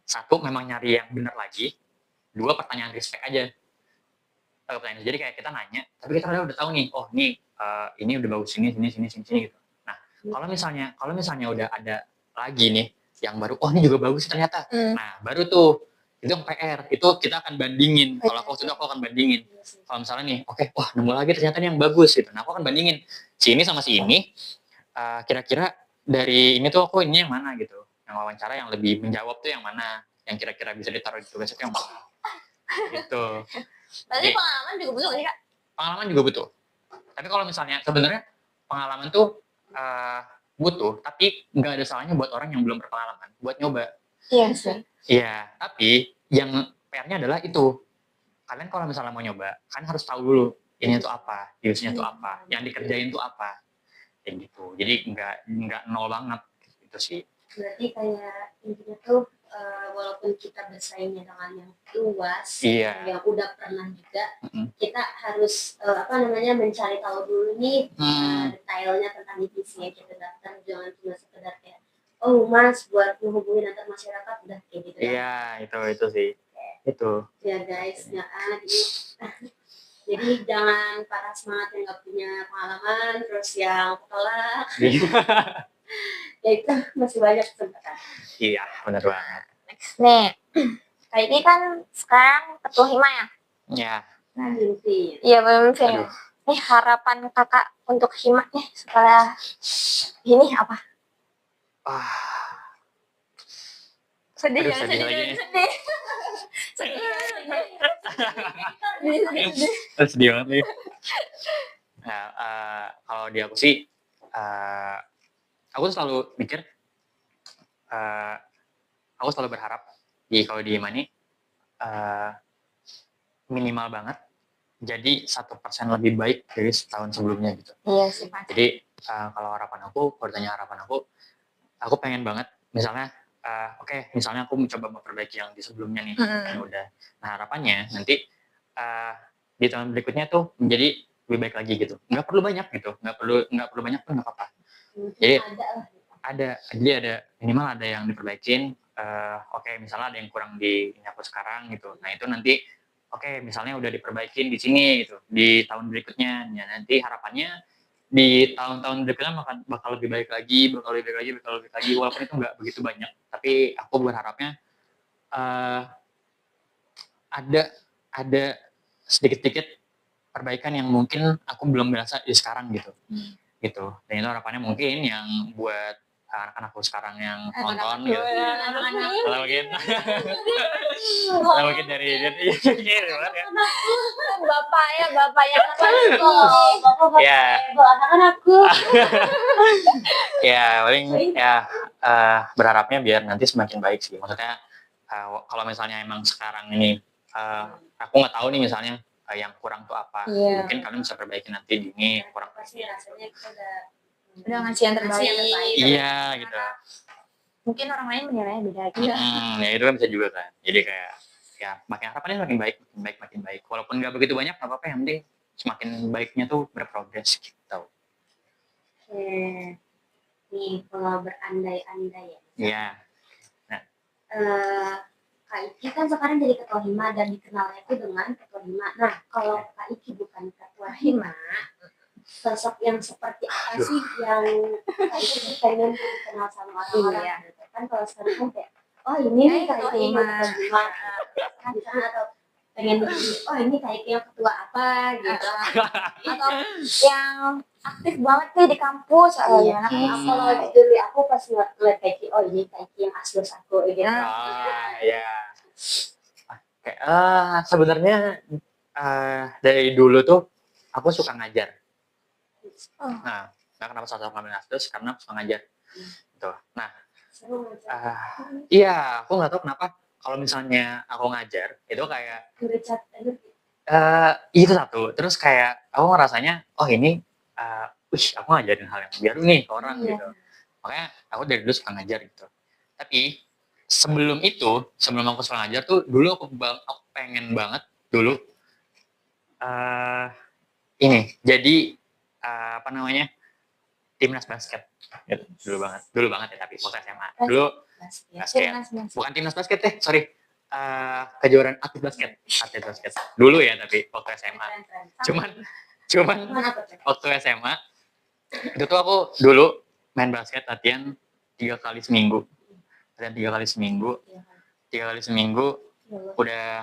Satu memang nyari yang benar lagi, dua pertanyaan respect aja. Pertanyaan. Jadi kayak kita nanya, tapi kita udah tahu nih, oh nih ini udah bagus sini gitu. Nah, kalau misalnya udah ada lagi nih yang baru, oh ini juga bagus ternyata. Nah, baru tuh itu yang PR, itu kita akan bandingin. Kalau aku akan bandingin. Kalau misalnya nih, oke, wah nemu lagi ternyata yang bagus gitu. Nah, aku akan bandingin si ini sama si ini. Kira-kira dari ini tuh aku ini yang mana gitu. Yang wawancara yang lebih menjawab tuh yang mana, yang kira-kira bisa ditaruh di tugas itu yang mana. Gitu. Berarti pengalaman juga butuh sih Kak? Pengalaman juga butuh. Tapi kalau misalnya sebenarnya pengalaman tuh butuh, tapi nggak ada salahnya buat orang yang belum berpengalaman buat nyoba. Iya sih. Iya, tapi yang PR-nya adalah itu. Kalian kalau misalnya mau nyoba, kalian harus tahu dulu ini tuh apa, divisinya tuh apa, yang dikerjain tuh apa. Kayak gitu. Jadi nggak nol banget gitu sih. Berarti kayak intinya tuh walaupun kita bersaingnya dengan yang luas, yang udah pernah juga, kita harus mencari tahu dulu nih detailnya tentang divisi yang kita daftar, jangan cuma sekedar kayak oh mas buat menghubungin antar masyarakat udah kayak gitu. Iya itu sih. Itu. Ya guys, jadi jangan para semangat yang nggak punya pengalaman, terus yang tolak. Ya itu masih banyak kesempatan. Iya, benar banget. Next nih, kayak ini kan sekarang ketua hima ya? Iya. Nah, mimpi. Iya, mimpi. Nih harapan kakak untuk hima nih setelah ini apa? Sedih ya, sedih banget nih. Nah, kalau di aku sih, aku selalu mikir, aku selalu berharap kalau di Hima ini minimal banget jadi 1% lebih baik dari setahun sebelumnya gitu. Iya sih Pak. Jadi kalau ditanya harapan aku pengen banget misalnya misalnya aku mencoba memperbaiki yang di sebelumnya nih kan udah. Nah harapannya nanti di tahun berikutnya tuh menjadi lebih baik lagi gitu. Nggak perlu banyak gitu, nggak perlu banyak pun nggak apa-apa. Jadi ada minimal ada yang diperbaikin. Misalnya ada yang kurang di ini aku sekarang gitu. Nah itu nanti misalnya udah diperbaikin di sini gitu di tahun berikutnya. Ya nanti harapannya di tahun-tahun berikutnya bakal lebih baik lagi, bakal lebih baik lagi walaupun itu nggak begitu banyak. Tapi aku berharapnya ada sedikit-sedikit perbaikan yang mungkin aku belum berasa di sekarang gitu. Gitu. Dan itu harapannya mungkin yang buat anak-anakku sekarang yang nonton gitu. Mungkin dari bapaknya anak-anakku. Ya paling berharapnya biar nanti semakin baik sih. Maksudnya kalau misalnya emang sekarang ini aku nggak tahu nih misalnya yang kurang tuh apa. Mungkin kalian bisa perbaiki nanti di ini kurang. Pasti rasanya kita udah ngasih yang terbaik. Iya gitu. Mungkin orang lain menilainya beda gitu. Ya itu kan bisa juga kan. Jadi kayak ya makin harapannya makin baik, makin baik. Walaupun nggak begitu banyak, nggak apa-apa. Yang penting semakin baiknya tuh berprogres gitu. Oke. Nih, kalau berandai-andai ya. Iya. Kak Iki kan sekarang jadi ketua Hima dan dikenalnya itu dengan ketua Hima. Nah, kalau Kak Iki bukan ketua Hima, sosok yang seperti apa sih yang Kak Iki pengen dikenal sama orang-orang? Gitu. Kan kalau sekarang kan kayak, oh ini nih Kak Iki yang ketua Hima. Di sana atau pengen oh ini Kak Iki yang ketua apa gitu. Atau yang aktif banget nih di kampus. Iya. Kalau dulu aku pas ngeliat Kak Iki, oh ini Kak Iki yang asli aku gitu. Ya. Sebenarnya dari dulu tuh aku suka ngajar. Nah, kenapa sosok ngambil Asdos? Karena aku suka ngajar. Gitu. Nah, iya, aku nggak tahu kenapa kalau misalnya aku ngajar itu kayak itu satu. Terus kayak aku ngerasanya, oh ini, aku ngajarin hal yang baru nih ke orang gitu. Makanya aku dari dulu suka ngajar gitu. Tapi sebelum aku suka ngajar tuh dulu aku pengen banget dulu ini jadi apa namanya timnas basket gitu. dulu banget ya, tapi waktu SMA dulu basket bukan timnas basket sorry, kejuaraan atlet basket dulu ya, tapi waktu SMA cuman waktu SMA itu tuh aku dulu main basket latihan 3 kali seminggu udah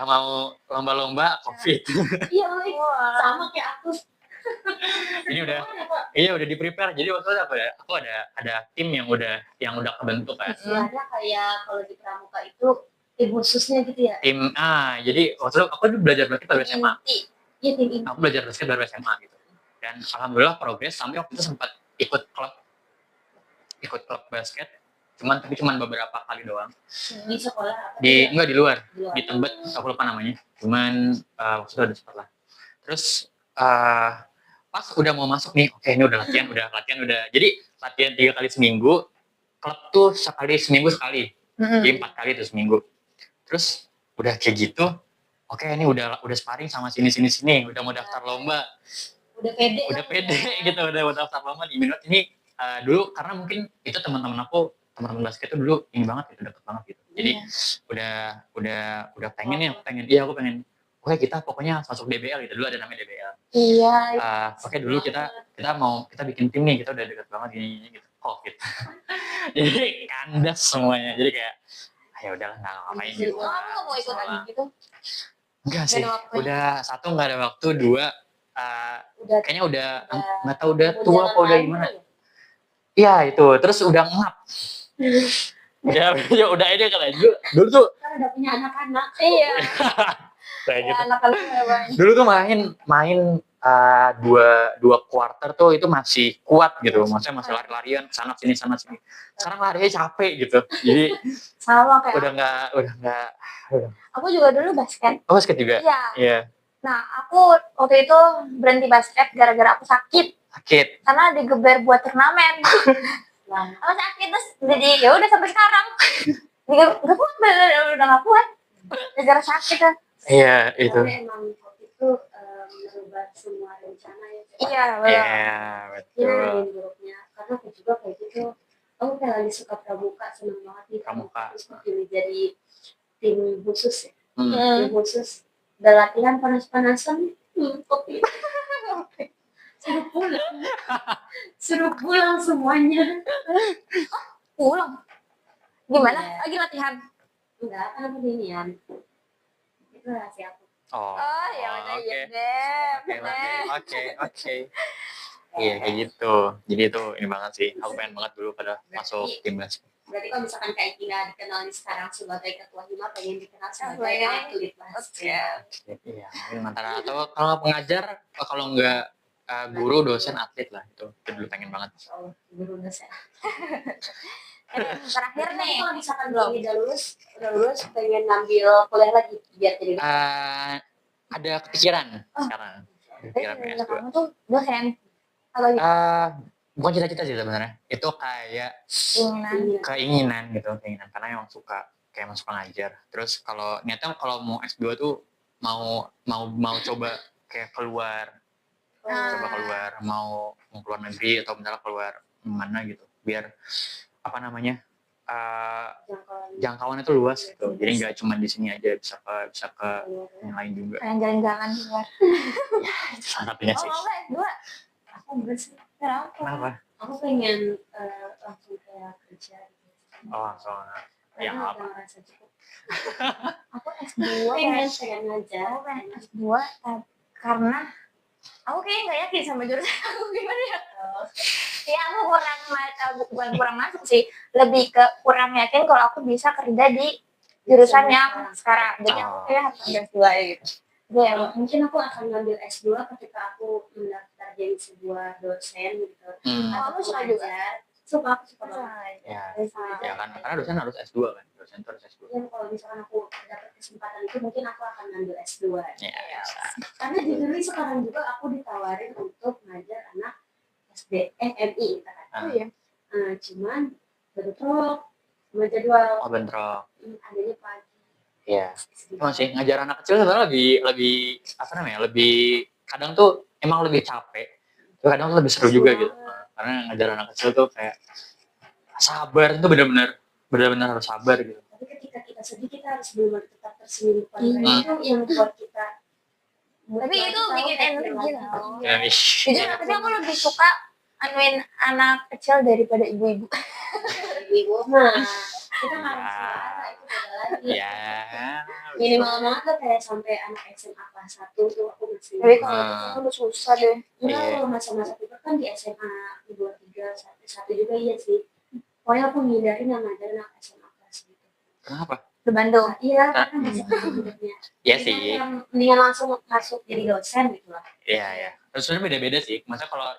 mau lomba-lomba COVID. Iya, sama kayak aku. Ini udah di prepare. Jadi waktu itu aku ada tim yang udah kebentuk kan. Istilahnya kayak kalau di pramuka itu tim khususnya gitu ya. Jadi waktu itu aku belajar basket baru SMA. Iya, tim inti. Aku belajar basket baru SMA gitu. Dan alhamdulillah progres sampai waktu itu sempat ikut klub basket. Cuman beberapa kali doang. Di sekolah? Enggak, di luar. Di Tembet, aku lupa namanya. Cuman waktu itu ada sempat lah. Terus pas udah mau masuk nih, oke ini udah latihan. Jadi latihan 3 kali seminggu, klub tuh seminggu sekali. Jadi 4 kali tuh seminggu. Terus udah kayak gitu, oke ini udah sparring sama sini, udah mau daftar lomba. Udah pede gitu, udah daftar lomba di minut ini. Dulu karena mungkin itu teman-teman basket itu dulu ini banget gitu, deket banget gitu. Jadi udah pengen aku pengen oke kita pokoknya masuk DBL gitu. Dulu ada namanya DBL. Iya. Oke dulu kita bikin tim nih, kita udah deket banget gini gitu. Gitu. Jadi kandas semuanya. Jadi kayak ya udahlah nggak ngapain gitu. Kamu nggak mau ikut lagi gitu? Enggak sih. Udah satu nggak ada waktu, dua kayaknya udah nggak tahu udah tua apa udah gimana. Iya itu, terus udah ngap. Ya udah ini kan dulu tuh Kan udah punya anak-anak. Iya. kayak gitu. Anak-anak banyak. Dulu tuh main dua quarter tuh itu masih kuat gitu, maksudnya masih lari-larian sana sini. Sekarang larinya capek gitu, jadi Sama kayak udah nggak. aku juga dulu basket. Oh basket juga? Iya. Nah aku waktu itu berhenti basket gara-gara aku sakit karena digeber buat turnamen. Aku sakit terus jadi ya udah sampai sekarang nggak kuat, udah nggak kuat gara-gara sakit kan. Iya itu. Tapi emang waktu itu merubah semua rencana ya. Iya betul. Yang buruknya karena aku juga kayak gitu. Aku kayak lagi suka pramuka, seneng banget nih Pramuka. Terus pilih jadi tim khusus ya. Tim Hmm. khusus. Udah latihan panas-panasan, kopi. Suruh pulang semuanya. Pulang gimana? Iya. Lagi latihan? Enggak, kan aku dinian. Itu rahasia aku. Oh ya udah oke. iya deh. Oke. Iya kayak gitu. Jadi itu ini banget sih. Aku pengen banget dulu pada masuk tim basket. Berarti kalau misalkan kayak Tina dikenal sekarang sebagai ketua Hima, pengen dikenal sebagai atlet basket. Iya, mungkin antara atau kalau nggak pengajar, kalau nggak guru, dosen, atlet lah itu dulu pengen banget. Oh, guru dosen. Terakhir nih. Kalau misalkan ini udah lulus, pengen ngambil kuliah lagi biar jadi. Ada kepikiran sekarang. Kepikiran Tapi S2. kamu tuh dosen atau Bukan cita-cita sih sebenarnya. Itu kayak keinginan. keinginan gitu, karena emang suka kayak masuk pengajar. Terus kalau niatnya kalau mau S2 tuh mau coba kayak keluar, coba keluar, mau keluar negeri atau misalnya keluar mana gitu, biar apa namanya jangkauannya tuh luas gitu. Jadi nggak cuma di sini aja, bisa ke yang lain juga. Pengen jalan-jalan di luar. Itu salah satunya sih. Mau nggak S2? Aku enggak sih. Kenapa? Aku pengen langsung kayak kerja gitu. Oh, soalnya ya Karena apa? udah ngerasa cukup. Aku S2 pengen ngajar. Aku pengen S2 karena aku kayaknya nggak yakin sama jurusan aku gimana ya. Ya aku bukan kurang masuk sih, lebih ke kurang yakin kalau aku bisa kerja di jurusan yang sekarang. Jadi aku kayak harus ambil S2 gitu. Ya, mungkin aku akan ngambil S2 ketika aku mendaftar jadi sebuah dosen gitu. Oh, kamu suka juga? Suka, aku suka banget. Ya kan, karena dosen harus S2 kan, dosen terus S2. Dan kalau misalkan aku dapat kesempatan itu, mungkin aku akan ngambil S2. Ya. Karena jujur sekarang juga aku ditawarin untuk ngajar anak SD, MI. Oh iya. Cuman bentrok sama jadwal. Oh, bentrok. Adanya pagi. Iya. Emang sih ngajar anak kecil sebenarnya lebih apa namanya? Lebih kadang tuh emang lebih capek. Tapi kadang tuh lebih seru juga gitu. Karena ngajar anak kecil tuh kayak sabar itu benar-benar harus sabar gitu. Tapi ketika kita sedih, kita harus benar tetap tersenyum depan mereka. Itu yang buat kita. Tapi itu bikin energi loh. Ya, Jujur tapi aku lebih suka anuin anak kecil daripada ibu-ibu. Ibu mah kita manusia itu beda lagi. ya. Minimal banget tuh kayak sampai anak SMA kelas 1 tuh aku masih. Tapi kalau itu kan udah susah deh. Enggak, Iya. kalau masa-masa itu kan di SMA 2, 3, 1 juga iya sih. Pokoknya aku ngindarin yang ngajar anak SMA kelas gitu. Kenapa? Di Bandung. Iya, karena masih hidupnya. Iya sih. Mendingan langsung masuk jadi dosen gitu lah. Iya. Terus sebenarnya beda-beda sih. Maksudnya kalau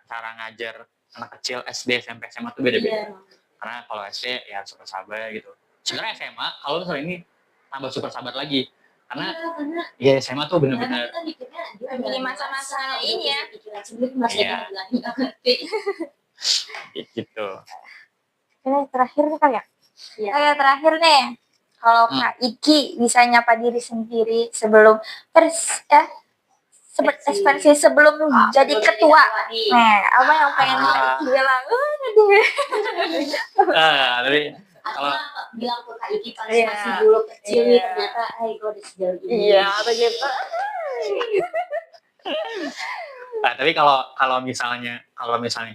cara ngajar anak kecil SD, SMP, SMA tuh beda-beda. Iya. Karena kalau SD ya super sabar gitu. Sebenarnya SMA kalau misalnya ini tambah super sabar lagi. Karena Karena ya SMA tuh bener-bener kita mikirnya dia Lagi di masa-masa ini ya. pikiran sendiri masih Iya. lagi nggak ngerti. gitu. Ini terakhir nih kak ya. Iya. Kayak terakhir nih. Kalau Kak Iki bisa nyapa diri sendiri sebelum ekspresi sebelum jadi ketua. Nah, apa yang pengen Kak Iki bilang? Tapi Aku kalau bilang ke Kak Iki pas Iya. masih dulu kecil nih, Iya. ternyata gue udah sejauh ini. Iya, begitu. tapi kalau misalnya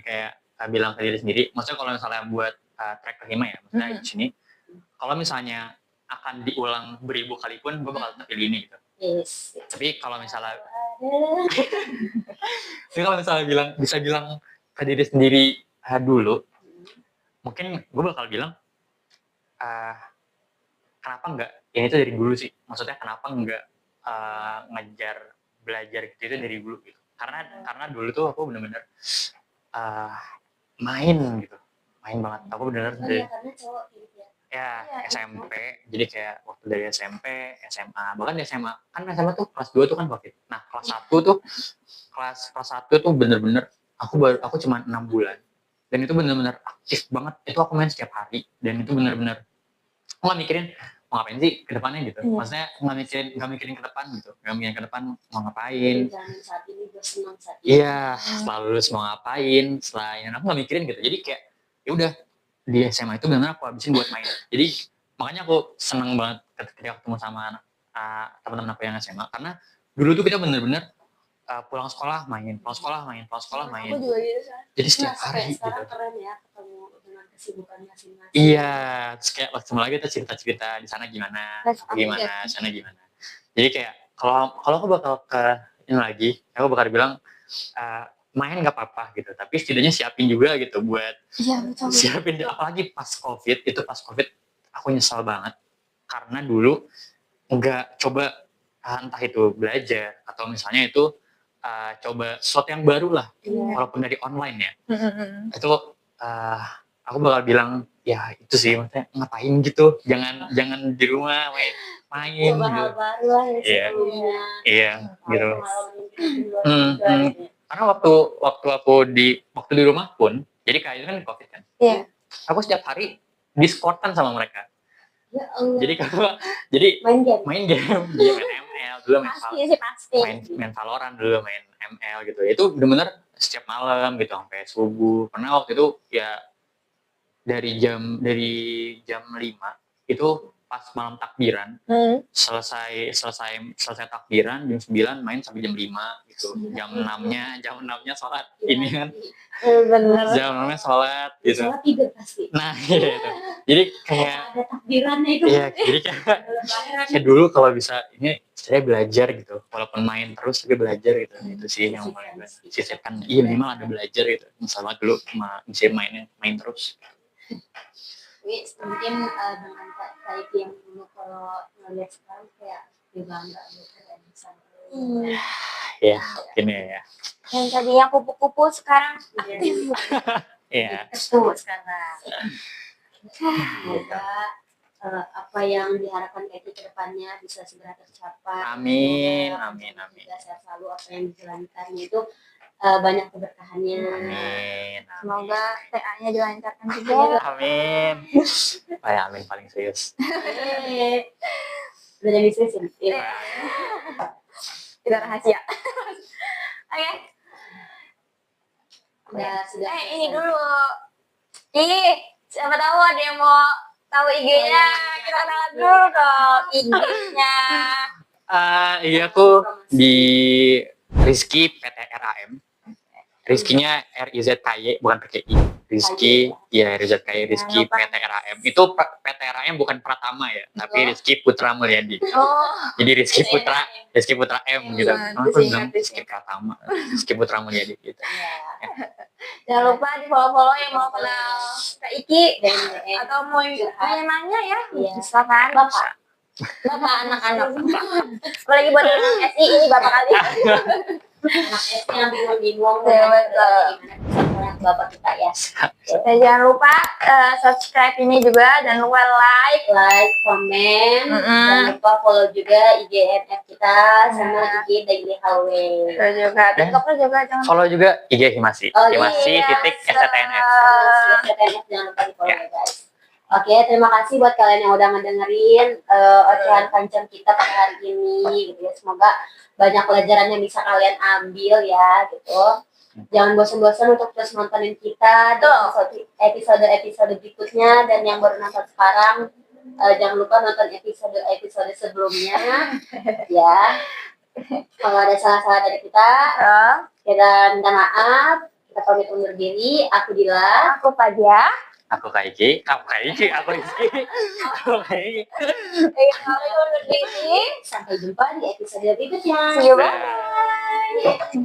kayak bilang ke diri sendiri, maksudnya kalau misalnya buat track kelima ya, maksudnya di sini, kalau misalnya akan diulang beribu kali pun, gue bakal tetap pilih ini gitu. Yes. Tapi kalau misalnya bisa bilang ke diri sendiri dulu, mungkin gue bakal bilang kenapa enggak? Ya itu dari dulu sih. Maksudnya kenapa enggak belajar gitu itu dari dulu gitu. Karena dulu tuh aku bener-bener main gitu, main banget. Aku bener-bener dari Karena cowok gitu ya. ya Iya, SMP, jadi kayak waktu dari SMP, SMA, bahkan di SMA kan SMA tuh kelas 2 tuh kan COVID. Nah kelas 1 tuh kelas 1 tuh bener-bener aku cuma 6 bulan dan itu bener-bener aktif banget. Itu aku main setiap hari dan itu bener-bener aku nggak mikirin mau ngapain sih ke depannya gitu. Iya. Maksudnya nggak mikirin ke depan gitu, nggak mikirin ke depan mau ngapain. Jangan saat ini gue senang saat ini. Iya, setelah lulus mau ngapain, selain aku nggak mikirin gitu. Jadi kayak ya udah di SMA itu benar-benar aku habisin buat main. Jadi makanya aku seneng banget ketika ketemu sama teman-teman aku yang SMA karena dulu tuh kita benar-benar pulang sekolah main. Aku juga gitu sih. Jadi setiap Nah, hari gitu. sekarang keren ya ketemu dengan kesibukan masing-masing. Iya, terus kayak waktu lagi kita cerita-cerita di sana gimana, di sana gimana. Jadi kayak kalau aku bakal ke ini lagi, aku bakal bilang main nggak apa-apa gitu, tapi setidaknya siapin juga gitu buat siapin apalagi pas COVID aku nyesal banget karena dulu nggak coba entah itu belajar atau misalnya itu coba sesuatu yang baru lah walaupun dari online ya itu aku bakal bilang ya itu sih maksudnya ngapain gitu jangan di rumah main Coba gitu. hal baru lah ya Iya. sebelumnya. Iya gitu. Pengalaman Karena waktu aku di rumah pun, jadi kayak itu kan COVID kan. Iya. Aku setiap hari Discord-an sama mereka. Ya Allah. Jadi Main game. main game, dia main ML dulu, Pasti sih pasti. main Valorant dulu, main ML gitu. Itu bener-bener setiap malam gitu sampai subuh. Pernah waktu itu ya dari jam 5 itu pas malam takbiran, selesai takbiran jam 9 main sampai jam 5 gitu. Jam 6-nya sholat ini kan. Bener. Jam 6-nya sholat gitu. Sholat tidur pasti. Nah, gitu. Jadi kayak Ada takbirannya itu. iya, jadi kayak dulu kalau bisa ini saya belajar gitu, walaupun main terus tapi belajar gitu. Itu sih yang paling sisipkan. Iya, minimal ada belajar gitu. Misalnya dulu bisa main terus. Mungkin dengan kayak yang dulu kalau ngeliat sekarang kayak bangga gitu ya bisa. Ya, mungkin ya. Yang tadinya kupu-kupu sekarang aktif. Iya. Itu sekarang. Semoga apa yang diharapkan Eki ke depannya bisa segera tercapai. Amin. Semoga sehat selalu, apa yang dijalankannya itu banyak keberkahannya. Amin. Semoga TA-nya dilancarkan juga. Amin. Amin paling serius. Udah jadi serius ya? Tidak rahasia. Oke. Sudah. Ini dulu. Siapa tahu ada yang mau tahu IG-nya. Kita kenalan dulu dong IG-nya. Iya aku di Rizky PTRAM. Rizky-nya RIZKY bukan pakai I. Rizky, ya RIZKY Rizky PTRAM. Itu PTRAM bukan Pratama ya, tapi Rizky Putra Mulyadi. Oh. Jadi Rizky Putra M gitu. Aku bilang Rizky Pratama, Rizky Putra Mulyadi gitu. Jangan lupa di follow yang mau kenal Kak Iki atau mau nanya ya, bisa kan? Bapak anak-anak. Apalagi buat anak SI ini bapak kalian. Anak SD yang bingung gimana bapak kita ya. Jangan lupa subscribe ini juga, jangan lupa like, komen, jangan lupa follow juga IG NF kita sama IG Daily Hallway. juga TikToknya juga jangan. Follow juga IG Himasi. Himasi titik STNF. Jangan lupa di follow ya guys. Oke, terima kasih buat kalian yang udah ngedengerin ocehan panjang kita pada hari ini gitu ya. Semoga banyak pelajaran yang bisa kalian ambil ya gitu. Jangan bosan-bosan untuk terus nontonin kita di episode berikutnya, dan yang baru nonton sekarang jangan lupa nonton episode sebelumnya ya. Kalau ada salah-salah dari kita minta maaf. Kita pamit undur diri. Aku Dila. Aku Fadia. Aku Rizky. Kami undur diri. Sampai jumpa di episode berikutnya. See you, bye.